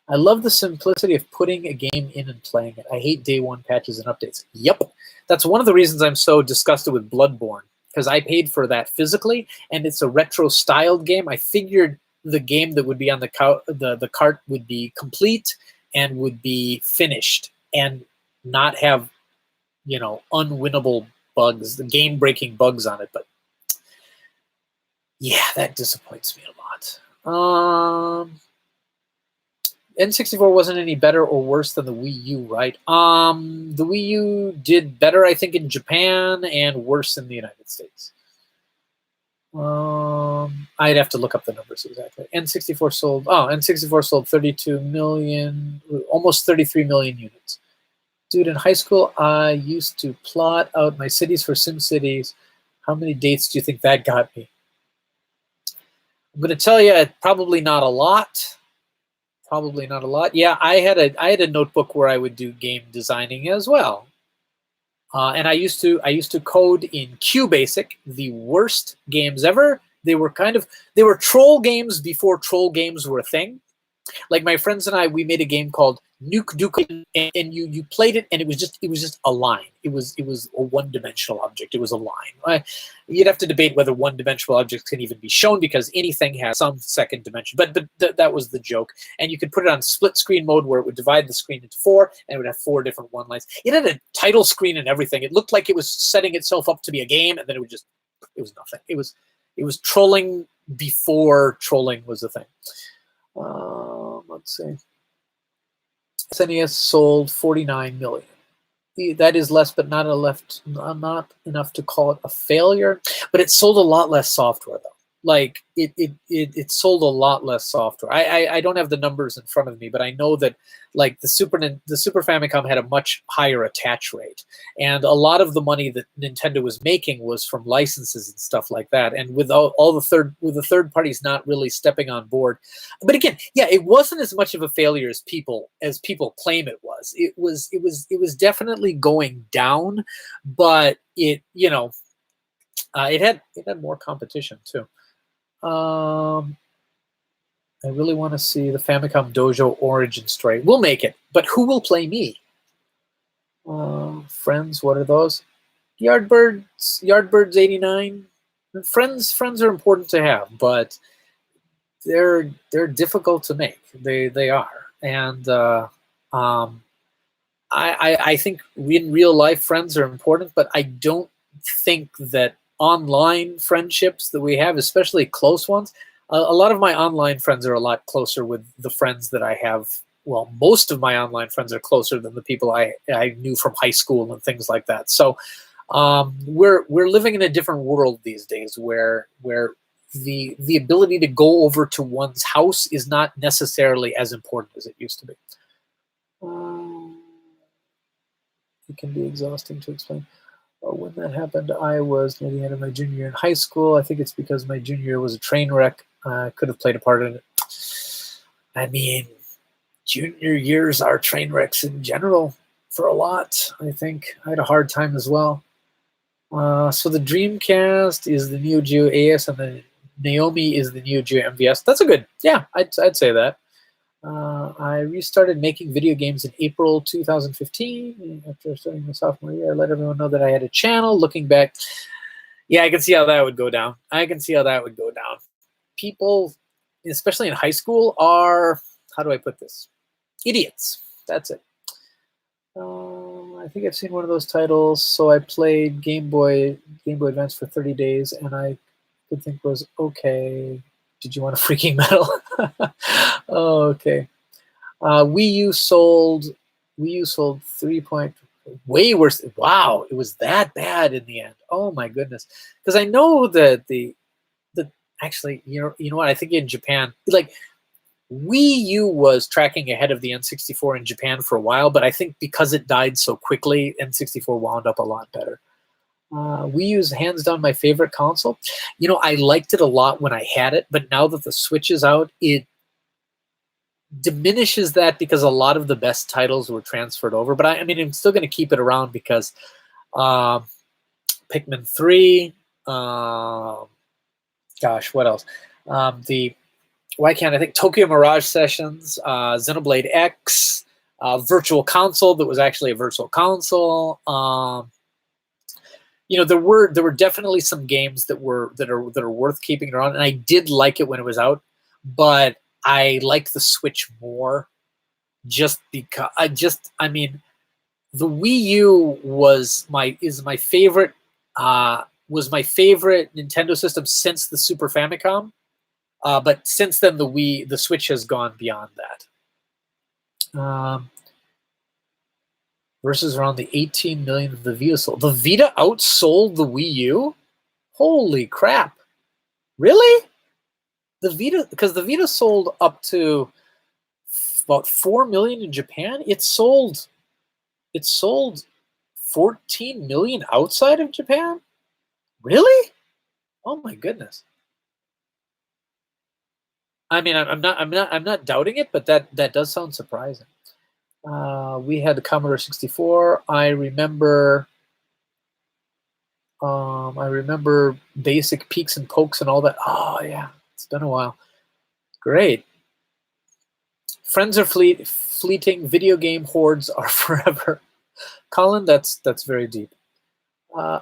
[SPEAKER 1] I love the simplicity of putting a game in and playing it. I hate day one patches and updates. Yep. That's one of the reasons I'm so disgusted with Bloodborne, because I paid for that physically, and it's a retro-styled game. I figured the game that would be on the cart would be complete and would be finished and not have, unwinnable bugs, the game-breaking bugs on it. But yeah, that disappoints me a lot. N64 wasn't any better or worse than the Wii U, right? The Wii U did better, I think, in Japan and worse in the United States. I'd have to look up the numbers exactly. N64 sold 32 million, almost 33 million units. Dude, in high school, I used to plot out my cities for SimCities. How many dates do you think that got me? I'm going to tell you, probably not a lot. Probably not a lot. Yeah, I had a notebook where I would do game designing as well, and I used to code in QBasic, the worst games ever. They were troll games before troll games were a thing. Like my friends and I, we made a game called Nuke Duke, and you played it, and it was just a line. It was a one-dimensional object. It was a line. You'd have to debate whether one-dimensional objects can even be shown, because anything has some second dimension. But that was the joke. And you could put it on split screen mode, where it would divide the screen into four, and it would have four different one lines. It had a title screen and everything. It looked like it was setting itself up to be a game, and then it was nothing. It was trolling before trolling was a thing. Let's see. SNES sold 49 million. That is less, but not enough to call it a failure. But it sold a lot less software, though. Like it sold a lot less software. I don't have the numbers in front of me, but I know that like the Super Famicom had a much higher attach rate, and a lot of the money that Nintendo was making was from licenses and stuff like that. And with the third parties not really stepping on board, but again, yeah, it wasn't as much of a failure as people claim it was. It was definitely going down, but it had more competition too. I really want to see the Famicom Dojo origin story. We'll make it, but who will play me? Friends, what are those? Yardbirds 89. Friends are important to have, but they're difficult to make. They are, and I think in real life friends are important, but I don't think that online friendships that we have, especially close ones, a lot of my online friends are a lot closer with the friends that I have. Well, most of my online friends are closer than the people I knew from high school and things like that. So we're living in a different world these days, where the ability to go over to one's house is not necessarily as important as it used to be. It can be exhausting to explain. When that happened, I was near the end of my junior year in high school. I think it's because my junior year was a train wreck. I could have played a part in it. I mean, junior years are train wrecks in general for a lot, I think. I had a hard time as well. So the Dreamcast is the Neo Geo AS, and the Naomi is the Neo Geo MVS. That's a good, yeah, I'd say that. I restarted making video games in April 2015. After starting my sophomore year, I let everyone know that I had a channel. Looking back, yeah, I can see how that would go down. People, especially in high school, are, how do I put this? Idiots. That's it. I think I've seen one of those titles. So I played Game Boy Advance for 30 days, and I could think was okay. Did you want a freaking medal? Oh, okay. Wii U sold 3 point, way worse. Wow, it was that bad in the end. Oh my goodness. Because I know that the actually, you know what? I think in Japan, like Wii U was tracking ahead of the N64 in Japan for a while, but I think because it died so quickly, N64 wound up a lot better. Wii U is hands down my favorite console. You know, I liked it a lot when I had it, but now that the Switch is out, it diminishes that because a lot of the best titles were transferred over. But I mean, I'm still going to keep it around because Pikmin 3, gosh, what else? The why can't I think? Tokyo Mirage Sessions, Xenoblade X, Virtual Console that was actually a virtual console. There were definitely some games that are worth keeping around, and I did like it when it was out, but I like the Switch more, just because the Wii U is my favorite Nintendo system since the Super Famicom, but since then the Switch has gone beyond that. Versus around the 18 million of the Vita sold. The Vita outsold the Wii U? Holy crap. Really? Because the Vita sold up to about 4 million in Japan. It sold 14 million outside of Japan? Really? Oh my goodness. I mean, I'm not doubting it, but that does sound surprising. We had the Commodore 64. I remember basic peeks and pokes and all that. Oh yeah, it's been a while. Great. Friends are fleeting. Video game hordes are forever. Colin, that's very deep.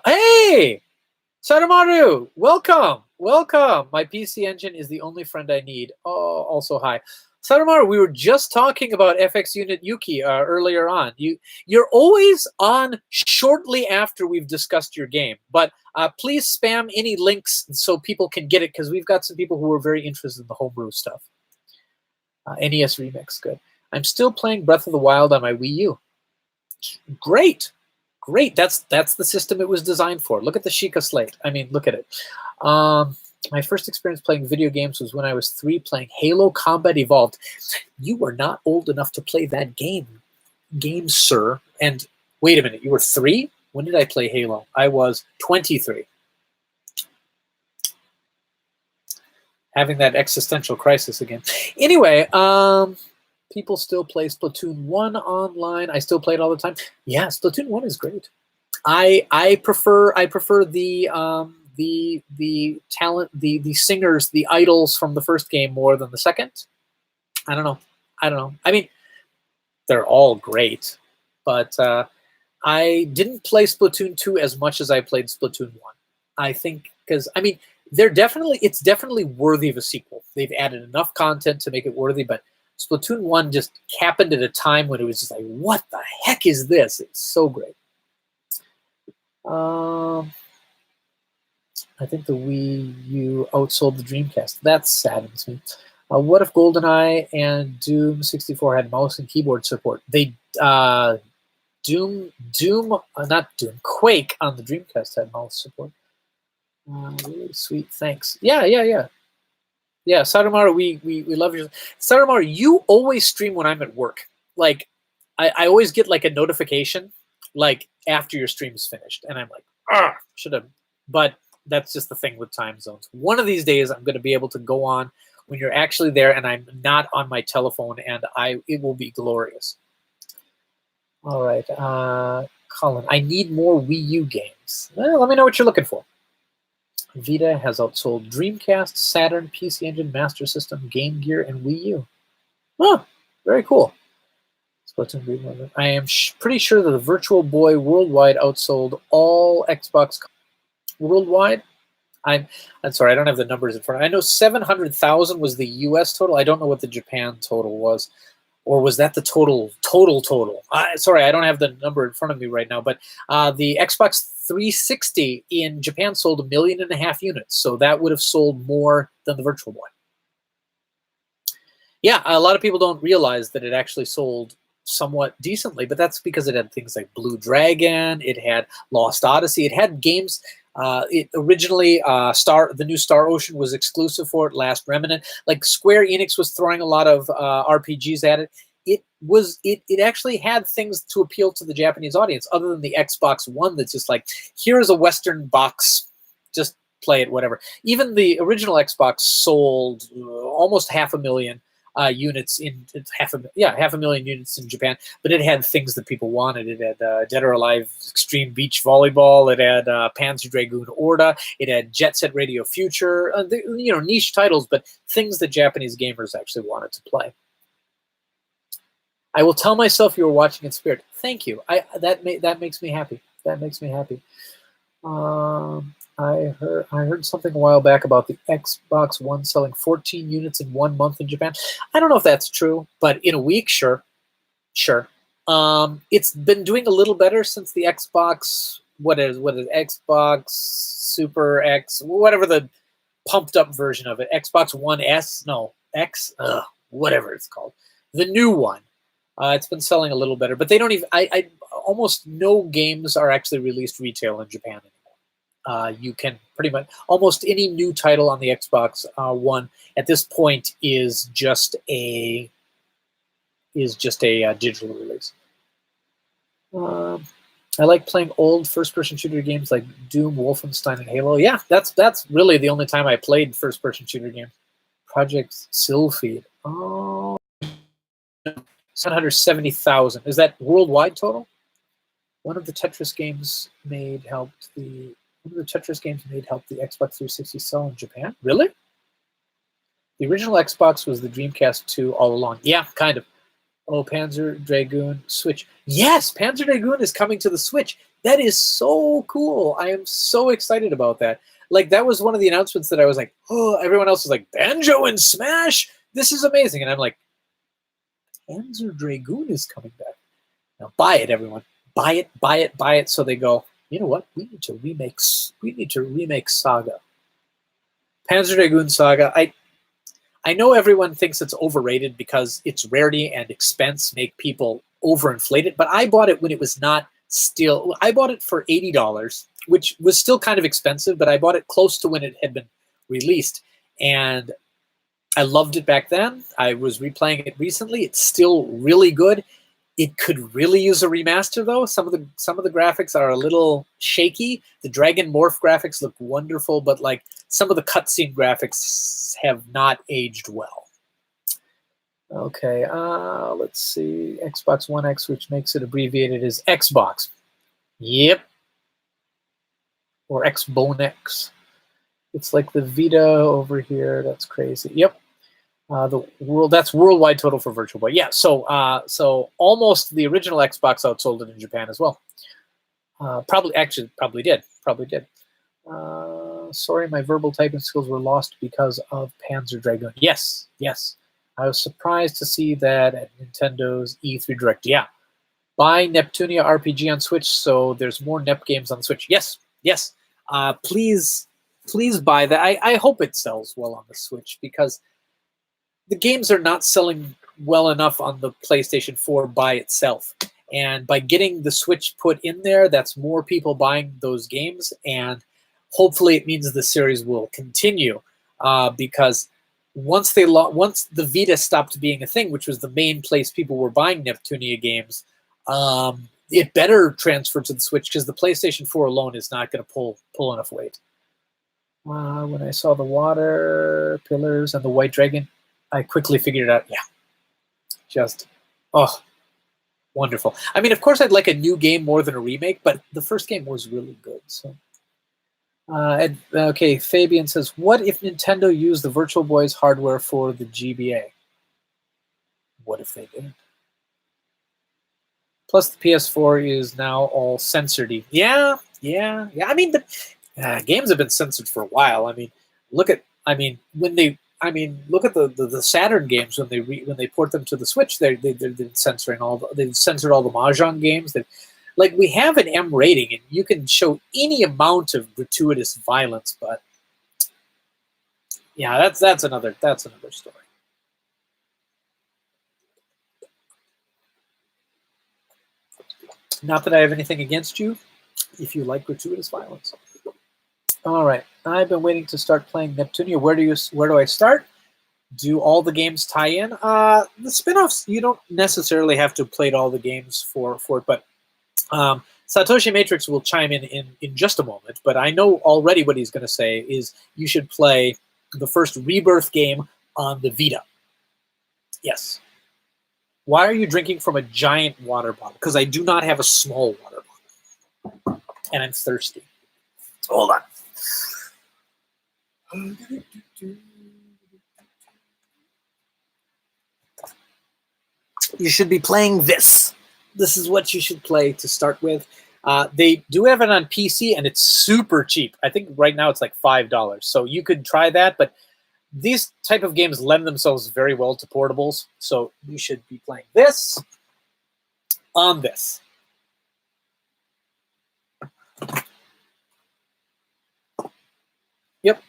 [SPEAKER 1] Hey, Saramaru, welcome. My PC Engine is the only friend I need. Oh, also hi. Saramaru, we were just talking about FX Unit Yuki earlier on. You're always on shortly after we've discussed your game, but please spam any links so people can get it, because we've got some people who are very interested in the homebrew stuff. NES Remix, good. I'm still playing Breath of the Wild on my Wii U. Great. That's the system it was designed for. Look at the Sheikah slate. I mean, look at it. My first experience playing video games was when I was 3 playing Halo Combat Evolved. You were not old enough to play that game, sir. And wait a minute, you were 3? When did I play Halo? I was 23. Having that existential crisis again. Anyway, people still play Splatoon 1 online. I still play it all the time. Yeah, Splatoon 1 is great. I prefer the talent, the singers, the idols from the first game more than the second. I don't know. I mean, they're all great, but I didn't play Splatoon 2 as much as I played Splatoon 1. I think because it's definitely worthy of a sequel. They've added enough content to make it worthy, but Splatoon 1 just happened at a time when it was just like, what the heck is this? It's so great. I think the Wii U outsold the Dreamcast. That saddens me. What if GoldenEye and Doom 64 had mouse and keyboard support? They not Doom, Quake on the Dreamcast had mouse support. Really sweet, thanks. Yeah. Saramaru, we love you. Saramaru, you always stream when I'm at work. Like, I always get like a notification, like after your stream is finished, and I'm like, should have. But that's just the thing with time zones. One of these days, I'm going to be able to go on when you're actually there, and I'm not on my telephone, and it will be glorious. All right, Colin, I need more Wii U games. Well, let me know what you're looking for. Vita has outsold Dreamcast, Saturn, PC Engine, Master System, Game Gear, and Wii U. Oh, very cool. I am pretty sure that the Virtual Boy worldwide outsold all Xbox worldwide. I'm sorry, I don't have the numbers in front. I know 700,000 was the U.S. total. I don't know what the Japan total was. Or was that the total? Sorry, I don't have the number in front of me right now. But the Xbox 360 in Japan sold 1.5 million units. So that would have sold more than the Virtual Boy. Yeah, a lot of people don't realize that it actually sold somewhat decently. But that's because it had things like Blue Dragon. It had Lost Odyssey. It had games. It originally, the new Star Ocean was exclusive for it. Last Remnant, like Square Enix was throwing a lot of RPGs at it. It actually had things to appeal to the Japanese audience, other than the Xbox One. That's just like, here's a Western box, just play it, whatever. Even the original Xbox sold almost 500,000 units in half a million units in Japan, but it had things that people wanted. It had Dead or Alive Extreme Beach Volleyball. It had Panzer Dragoon Orta. It had Jet Set Radio Future. Niche titles, but things that Japanese gamers actually wanted to play. I will tell myself you were watching in spirit. Thank you. That makes me happy. That makes me happy. I heard something a while back about the Xbox One selling 14 units in 1 month in Japan. I don't know if that's true, but in a week, sure. It's been doing a little better since the Xbox. What is Xbox Super X, whatever the pumped up version of it, Xbox One S, no X, whatever it's called, the new one. It's been selling a little better, but they don't even. I almost no games are actually released retail in Japan anymore. You can pretty much almost any new title on the Xbox One at this point is just a digital release. I like playing old first-person shooter games like Doom, Wolfenstein, and Halo. Yeah, that's really the only time I played first-person shooter games. Project Sylphied. Oh, 770,000. Is that worldwide total? One of the Tetris games made helped the Xbox 360 sell in Japan. Really? The original Xbox was the Dreamcast 2 all along. Yeah, kind of. Oh, Panzer Dragoon Switch. Yes, Panzer Dragoon is coming to the Switch. That is so cool. I am so excited about that. Like, that was one of the announcements that I was like, oh, everyone else was like, Banjo and Smash? This is amazing. And I'm like, Panzer Dragoon is coming back. Now buy it, everyone. Buy it. So they go, you know what? We need to remake Saga. Panzer Dragoon Saga. I know everyone thinks it's overrated because its rarity and expense make people overinflate it, but I bought it when it was not still. I bought it for $80, which was still kind of expensive, but I bought it close to when it had been released, and I loved it back then. I was replaying it recently. It's still really good. It could really use a remaster, though. Some of the graphics are a little shaky. The Dragon Morph graphics look wonderful, but like some of the cutscene graphics have not aged well. Okay, let's see. Xbox One X, which makes it abbreviated as Xbox. Yep. Or Xbone X. It's like the Vita over here. That's crazy. Yep. That's worldwide total for Virtual Boy. Yeah, so almost the original Xbox outsold it in Japan as well. Probably did. Sorry, my verbal typing skills were lost because of Panzer Dragoon. Yes. I was surprised to see that at Nintendo's E3 Direct. Yeah. Buy Neptunia RPG on Switch, so there's more Nep games on Switch. Yes. Please buy that. I hope it sells well on the Switch because the games are not selling well enough on the PlayStation 4 by itself. And by getting the Switch put in there, that's more people buying those games. And hopefully it means the series will continue. Because once the Vita stopped being a thing, which was the main place people were buying Neptunia games, it better transfer to the Switch because the PlayStation 4 alone is not going to pull enough weight. When I saw the water pillars and the white dragon, I quickly figured it out. Yeah, just, wonderful. I mean, of course, I'd like a new game more than a remake, but the first game was really good. So, okay, Fabian says, what if Nintendo used the Virtual Boy's hardware for the GBA? What if they did? Plus, the PS4 is now all censored. Yeah. I mean, but games have been censored for a while. I mean, look at the Saturn games when they port them to the Switch. They've censored all the Mahjong games. We have an M rating, and you can show any amount of gratuitous violence, but yeah, that's another story. Not that I have anything against you, if you like gratuitous violence. All right, I've been waiting to start playing Neptunia. Where do I start? Do all the games tie in? The spin-offs, you don't necessarily have to have played all the games for it, but Satoshi Matrix will chime in just a moment, but I know already what he's going to say is you should play the first Rebirth game on the Vita. Yes. Why are you drinking from a giant water bottle? Because I do not have a small water bottle. And I'm thirsty. Hold on. You should be playing this. This is what you should play to start with. They do have it on PC, and it's super cheap. I think right now it's like $5. So you could try that, but these type of games lend themselves very well to portables. So you should be playing this on this. Yep.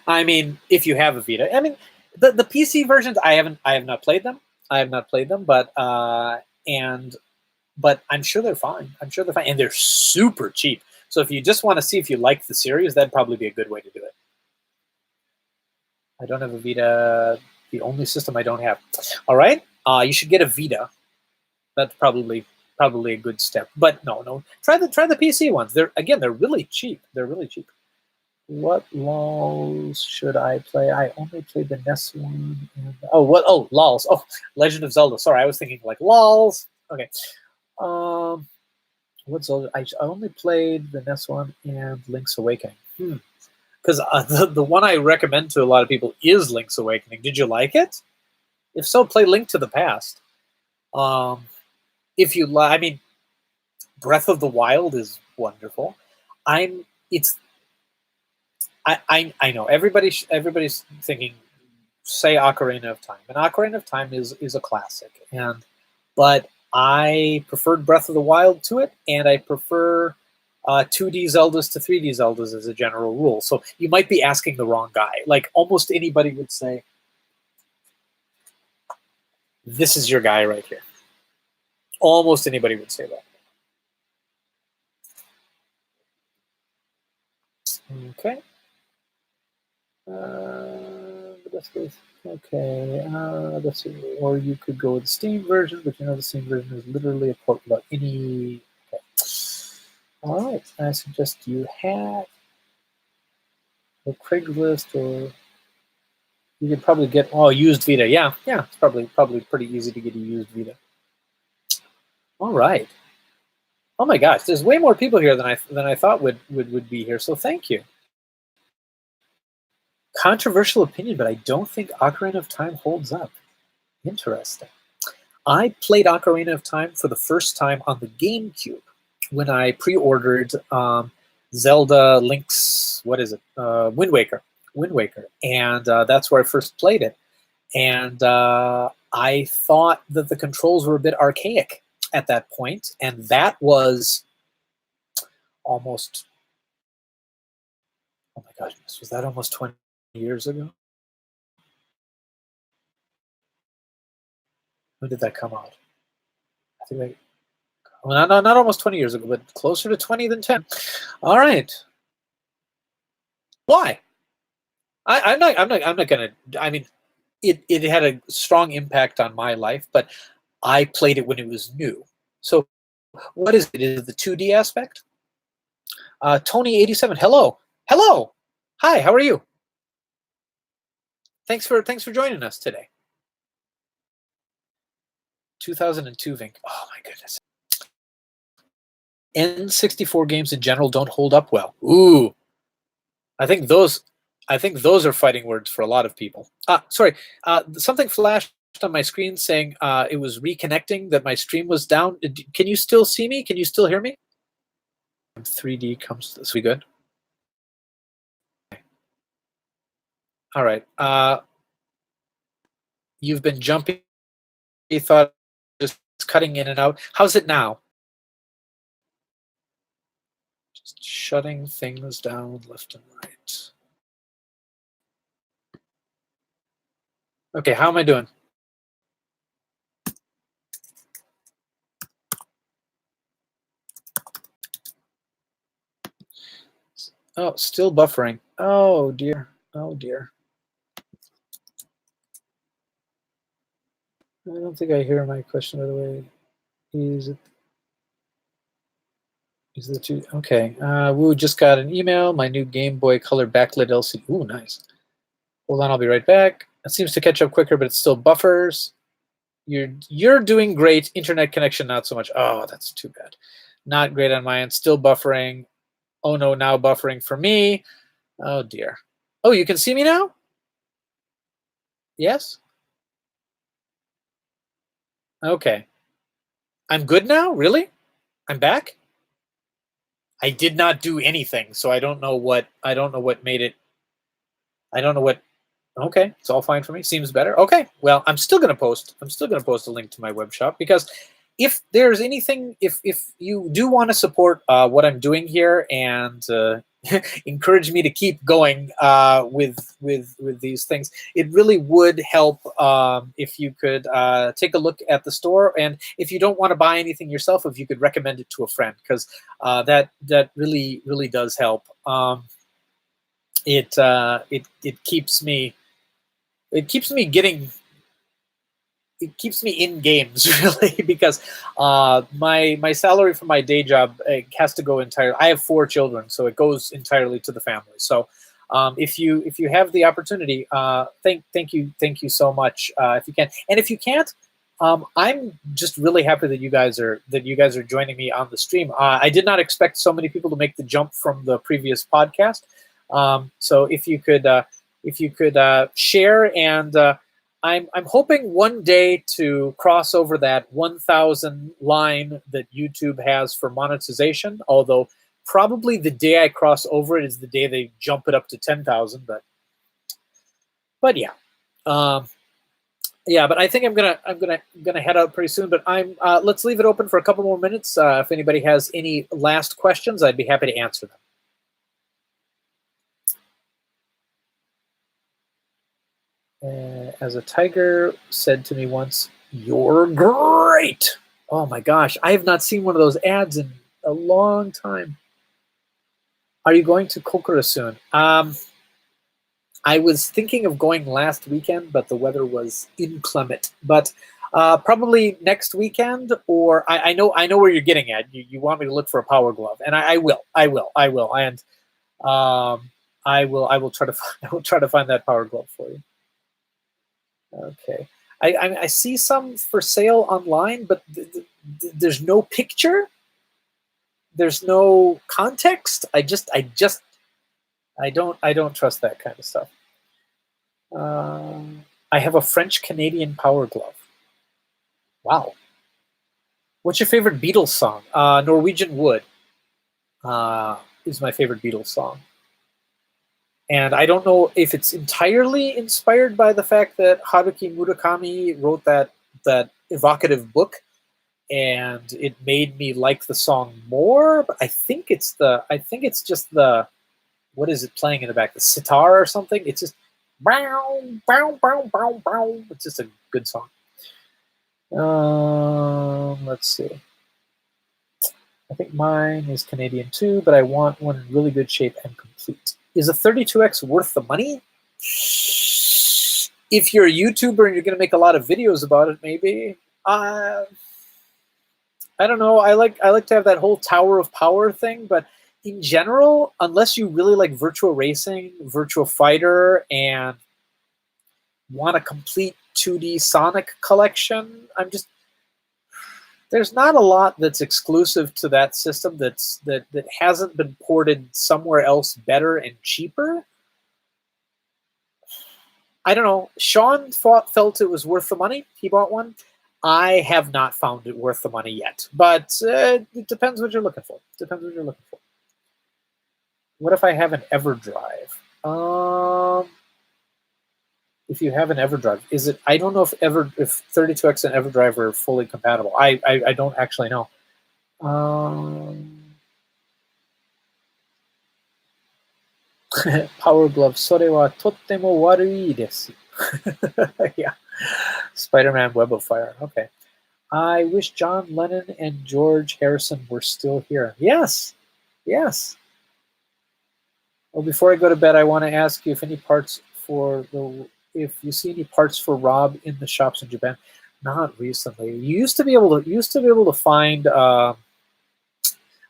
[SPEAKER 1] I mean, if you have a Vita. I mean, the PC versions, I have not played them. But but I'm sure they're fine. And they're super cheap. So if you just want to see if you like the series, that'd probably be a good way to do it. I don't have a Vita. The only system I don't have. All right. You should get a Vita. That's probably a good step. But no. Try the PC ones. They're really cheap. What LOLs should I play? I only played the NES one. LOLs. Oh, Legend of Zelda. Sorry, I was thinking like LOLs. Okay. What Zelda? I only played the NES one and Link's Awakening. Because the one I recommend to a lot of people is Link's Awakening. Did you like it? If so, play Link to the Past. If you like, I mean, Breath of the Wild is wonderful. I know everybody's thinking, say Ocarina of Time, and Ocarina of Time is a classic, but I preferred Breath of the Wild to it, and I prefer 2D Zeldas to 3D Zeldas as a general rule. So you might be asking the wrong guy. Like almost anybody would say, this is your guy right here. Almost anybody would say that. Okay. Okay. Let's see. Or you could go with the Steam version, but the Steam version is literally a port without any. Okay. All right. I suggest you have a Craigslist, or you could probably get used Vita. Yeah. It's probably pretty easy to get a used Vita. All right. Oh my gosh, there's way more people here than I thought would be here. So thank you. Controversial opinion, but I don't think Ocarina of Time holds up. Interesting. I played Ocarina of Time for the first time on the GameCube when I pre-ordered Zelda Link's, Wind Waker. And that's where I first played it. And I thought that the controls were a bit archaic at that point, and that was almost, oh my gosh, was that almost 20 years ago? When did that come out? I think not almost 20 years ago, but closer to 20 than 10. All right. Why? I'm not gonna. I mean, it had a strong impact on my life, but I played it when it was new. So, what is it? Is it the 2D aspect? Tony87, hello, hi, how are you? Thanks for joining us today. 2002 Vink. Oh my goodness. N64 games in general don't hold up well. Ooh, I think those are fighting words for a lot of people. Sorry, something flashed on my screen saying it was reconnecting, that my stream was down. Can you still see me? Can you still hear me? 3D comes. This we good? All right. You've been jumping. You thought just cutting in and out. How's it now? Just shutting things down left and right. Okay, how am I doing? Oh, still buffering. Oh dear. Oh dear. I don't think I hear my question, by the way. Is the two okay? We just got an email. My new Game Boy Color backlit LCD. Ooh, nice. Hold on, I'll be right back. It seems to catch up quicker, but it still buffers. You're doing great. Internet connection, not so much. Oh, that's too bad. Not great on my end. Still buffering. Oh no, now buffering for me. Oh dear. Oh, you can see me now? Yes? Okay. I'm good now? Really? I'm back? I did not do anything, so I don't know what made it. I don't know what. Okay, it's all fine for me. Seems better. Okay, well, I'm still gonna post a link to my web shop, because if there's anything, if you do want to support what I'm doing here, and encourage me to keep going with these things, it really would help if you could take a look at the store, and if you don't want to buy anything yourself, if you could recommend it to a friend, because that really does help. It keeps me, getting, it keeps me in games really, because my salary for my day job has to go entirely. I have 4 children, so it goes entirely to the family. So if you have the opportunity, thank you so much, if you can, and if you can't, I'm just really happy that you guys are joining me on the stream. I did not expect so many people to make the jump from the previous podcast. So if you could share, and I'm hoping one day to cross over that 1,000 line that YouTube has for monetization. Although probably the day I cross over it is the day they jump it up to 10,000. But yeah, um, yeah. But I think I'm gonna head out pretty soon. But let's leave it open for a couple more minutes. If anybody has any last questions, I'd be happy to answer them. As a tiger said to me once, "You're great." Oh my gosh, I have not seen one of those ads in a long time. Are you going to Kokura soon? I was thinking of going last weekend, but the weather was inclement. But probably next weekend, or I know where you're getting at. You want me to look for a power glove, and I will, and I will try to I will try to find that power glove for you. Okay. I see some for sale online, but there's no picture. There's no context. I don't trust that kind of stuff. I have a French Canadian power glove. Wow. What's your favorite Beatles song? Norwegian Wood is my favorite Beatles song. And I don't know if it's entirely inspired by the fact that Haruki Murakami wrote that evocative book, and it made me like the song more. But I think it's just the, what is it playing in the back? The sitar or something? It's just bow, bow, bow, bow, bow. It's just a good song. Let's see. I think mine is Canadian too, but I want one in really good shape and complete. Is a 32X worth the money? If you're a YouTuber and you're going to make a lot of videos about it, maybe. I don't know. I like to have that whole Tower of Power thing, but in general, unless you really like Virtua Racing, Virtua Fighter, and want a complete 2D Sonic collection, there's not a lot that's exclusive to that system that hasn't been ported somewhere else better and cheaper. I don't know. Sean felt it was worth the money. He bought one. I have not found it worth the money yet, but it depends what you're looking for. What if I have an EverDrive? If you have an EverDrive, is it? I don't know if 32X and EverDrive are fully compatible. I don't actually know. Power glove. それはとっても悪いです。Yeah. Spider-Man Web of Fire. Okay. I wish John Lennon and George Harrison were still here. Yes. Yes. Well, before I go to bed, I want to ask you if if you see any parts for Rob in the shops in Japan. Not recently. You used to be able to find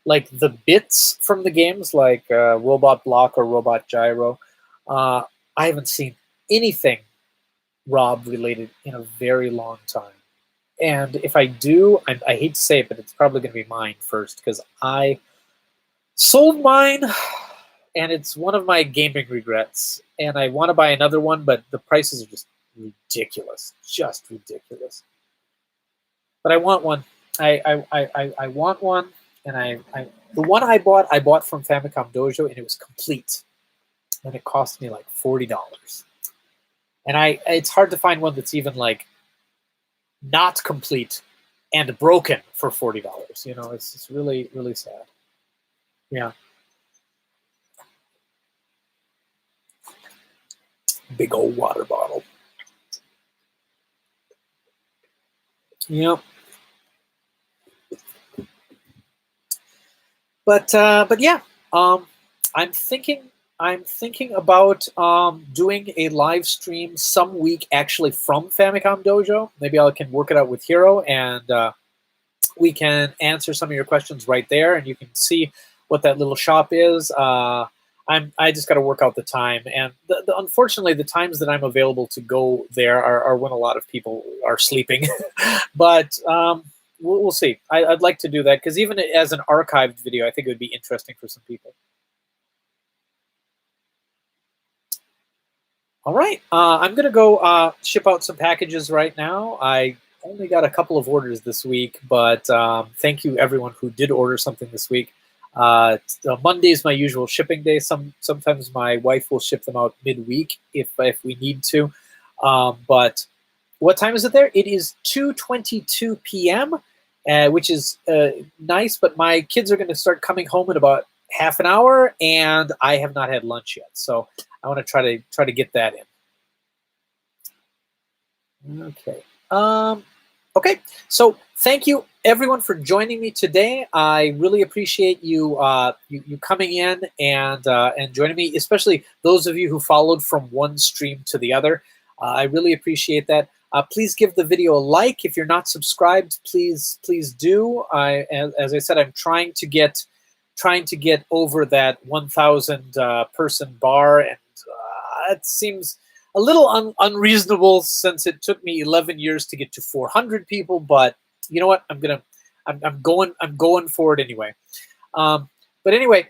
[SPEAKER 1] like the bits from the games, like Robot Block or Robot Gyro. I haven't seen anything Rob related in a very long time. And if I do, I hate to say it, but it's probably going to be mine first because I sold mine, and it's one of my gaming regrets. And I want to buy another one, but the prices are just ridiculous, just ridiculous. But I want one. I want one, and the one I bought from Famicom Dojo, and it was complete, and it cost me like $40. And it's hard to find one that's even like not complete and broken for $40. You know, it's really, really sad. Yeah. Big old water bottle. Yep. But yeah, I'm thinking about doing a live stream some week actually from Famicom Dojo. Maybe I can work it out with Hiro, and we can answer some of your questions right there, and you can see what that little shop is. I just got to work out the time, and unfortunately, the times that I'm available to go there are when a lot of people are sleeping. But we'll see. I'd like to do that because even as an archived video, I think it would be interesting for some people. All right, I'm gonna go ship out some packages right now. I only got a couple of orders this week, but thank you everyone who did order something this week. Monday is my usual shipping day. Sometimes my wife will ship them out midweek if we need to. But what time is it there? It is 2:22 p.m., which is nice. But my kids are going to start coming home in about half an hour, and I have not had lunch yet. So I want to try to get that in. Okay. Okay. So thank you everyone for joining me today. I really appreciate you you coming in and joining me, especially those of you who followed from one stream to the other. I really appreciate that. Please give the video a like. If you're not subscribed, please do. As I said, I'm trying to get over that 1,000 person bar, and it seems a little unreasonable since it took me 11 years to get to 400 people. But you know what? I'm going for it anyway. But anyway,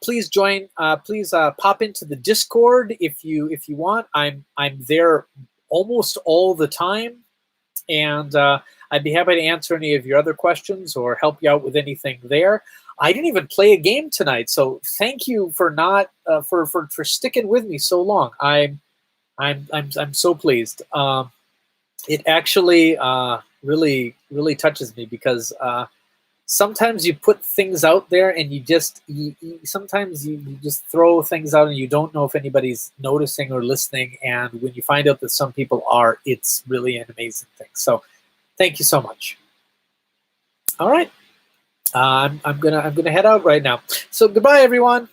[SPEAKER 1] please join. Please pop into the Discord if you want. I'm there almost all the time, and I'd be happy to answer any of your other questions or help you out with anything there. I didn't even play a game tonight, so thank you for not for sticking with me so long. I'm so pleased. It actually really touches me because sometimes you put things out there and sometimes you just throw things out and you don't know if anybody's noticing or listening. And when you find out that some people are, it's really an amazing thing. So thank you so much. All right. I'm gonna head out right now. So goodbye, everyone.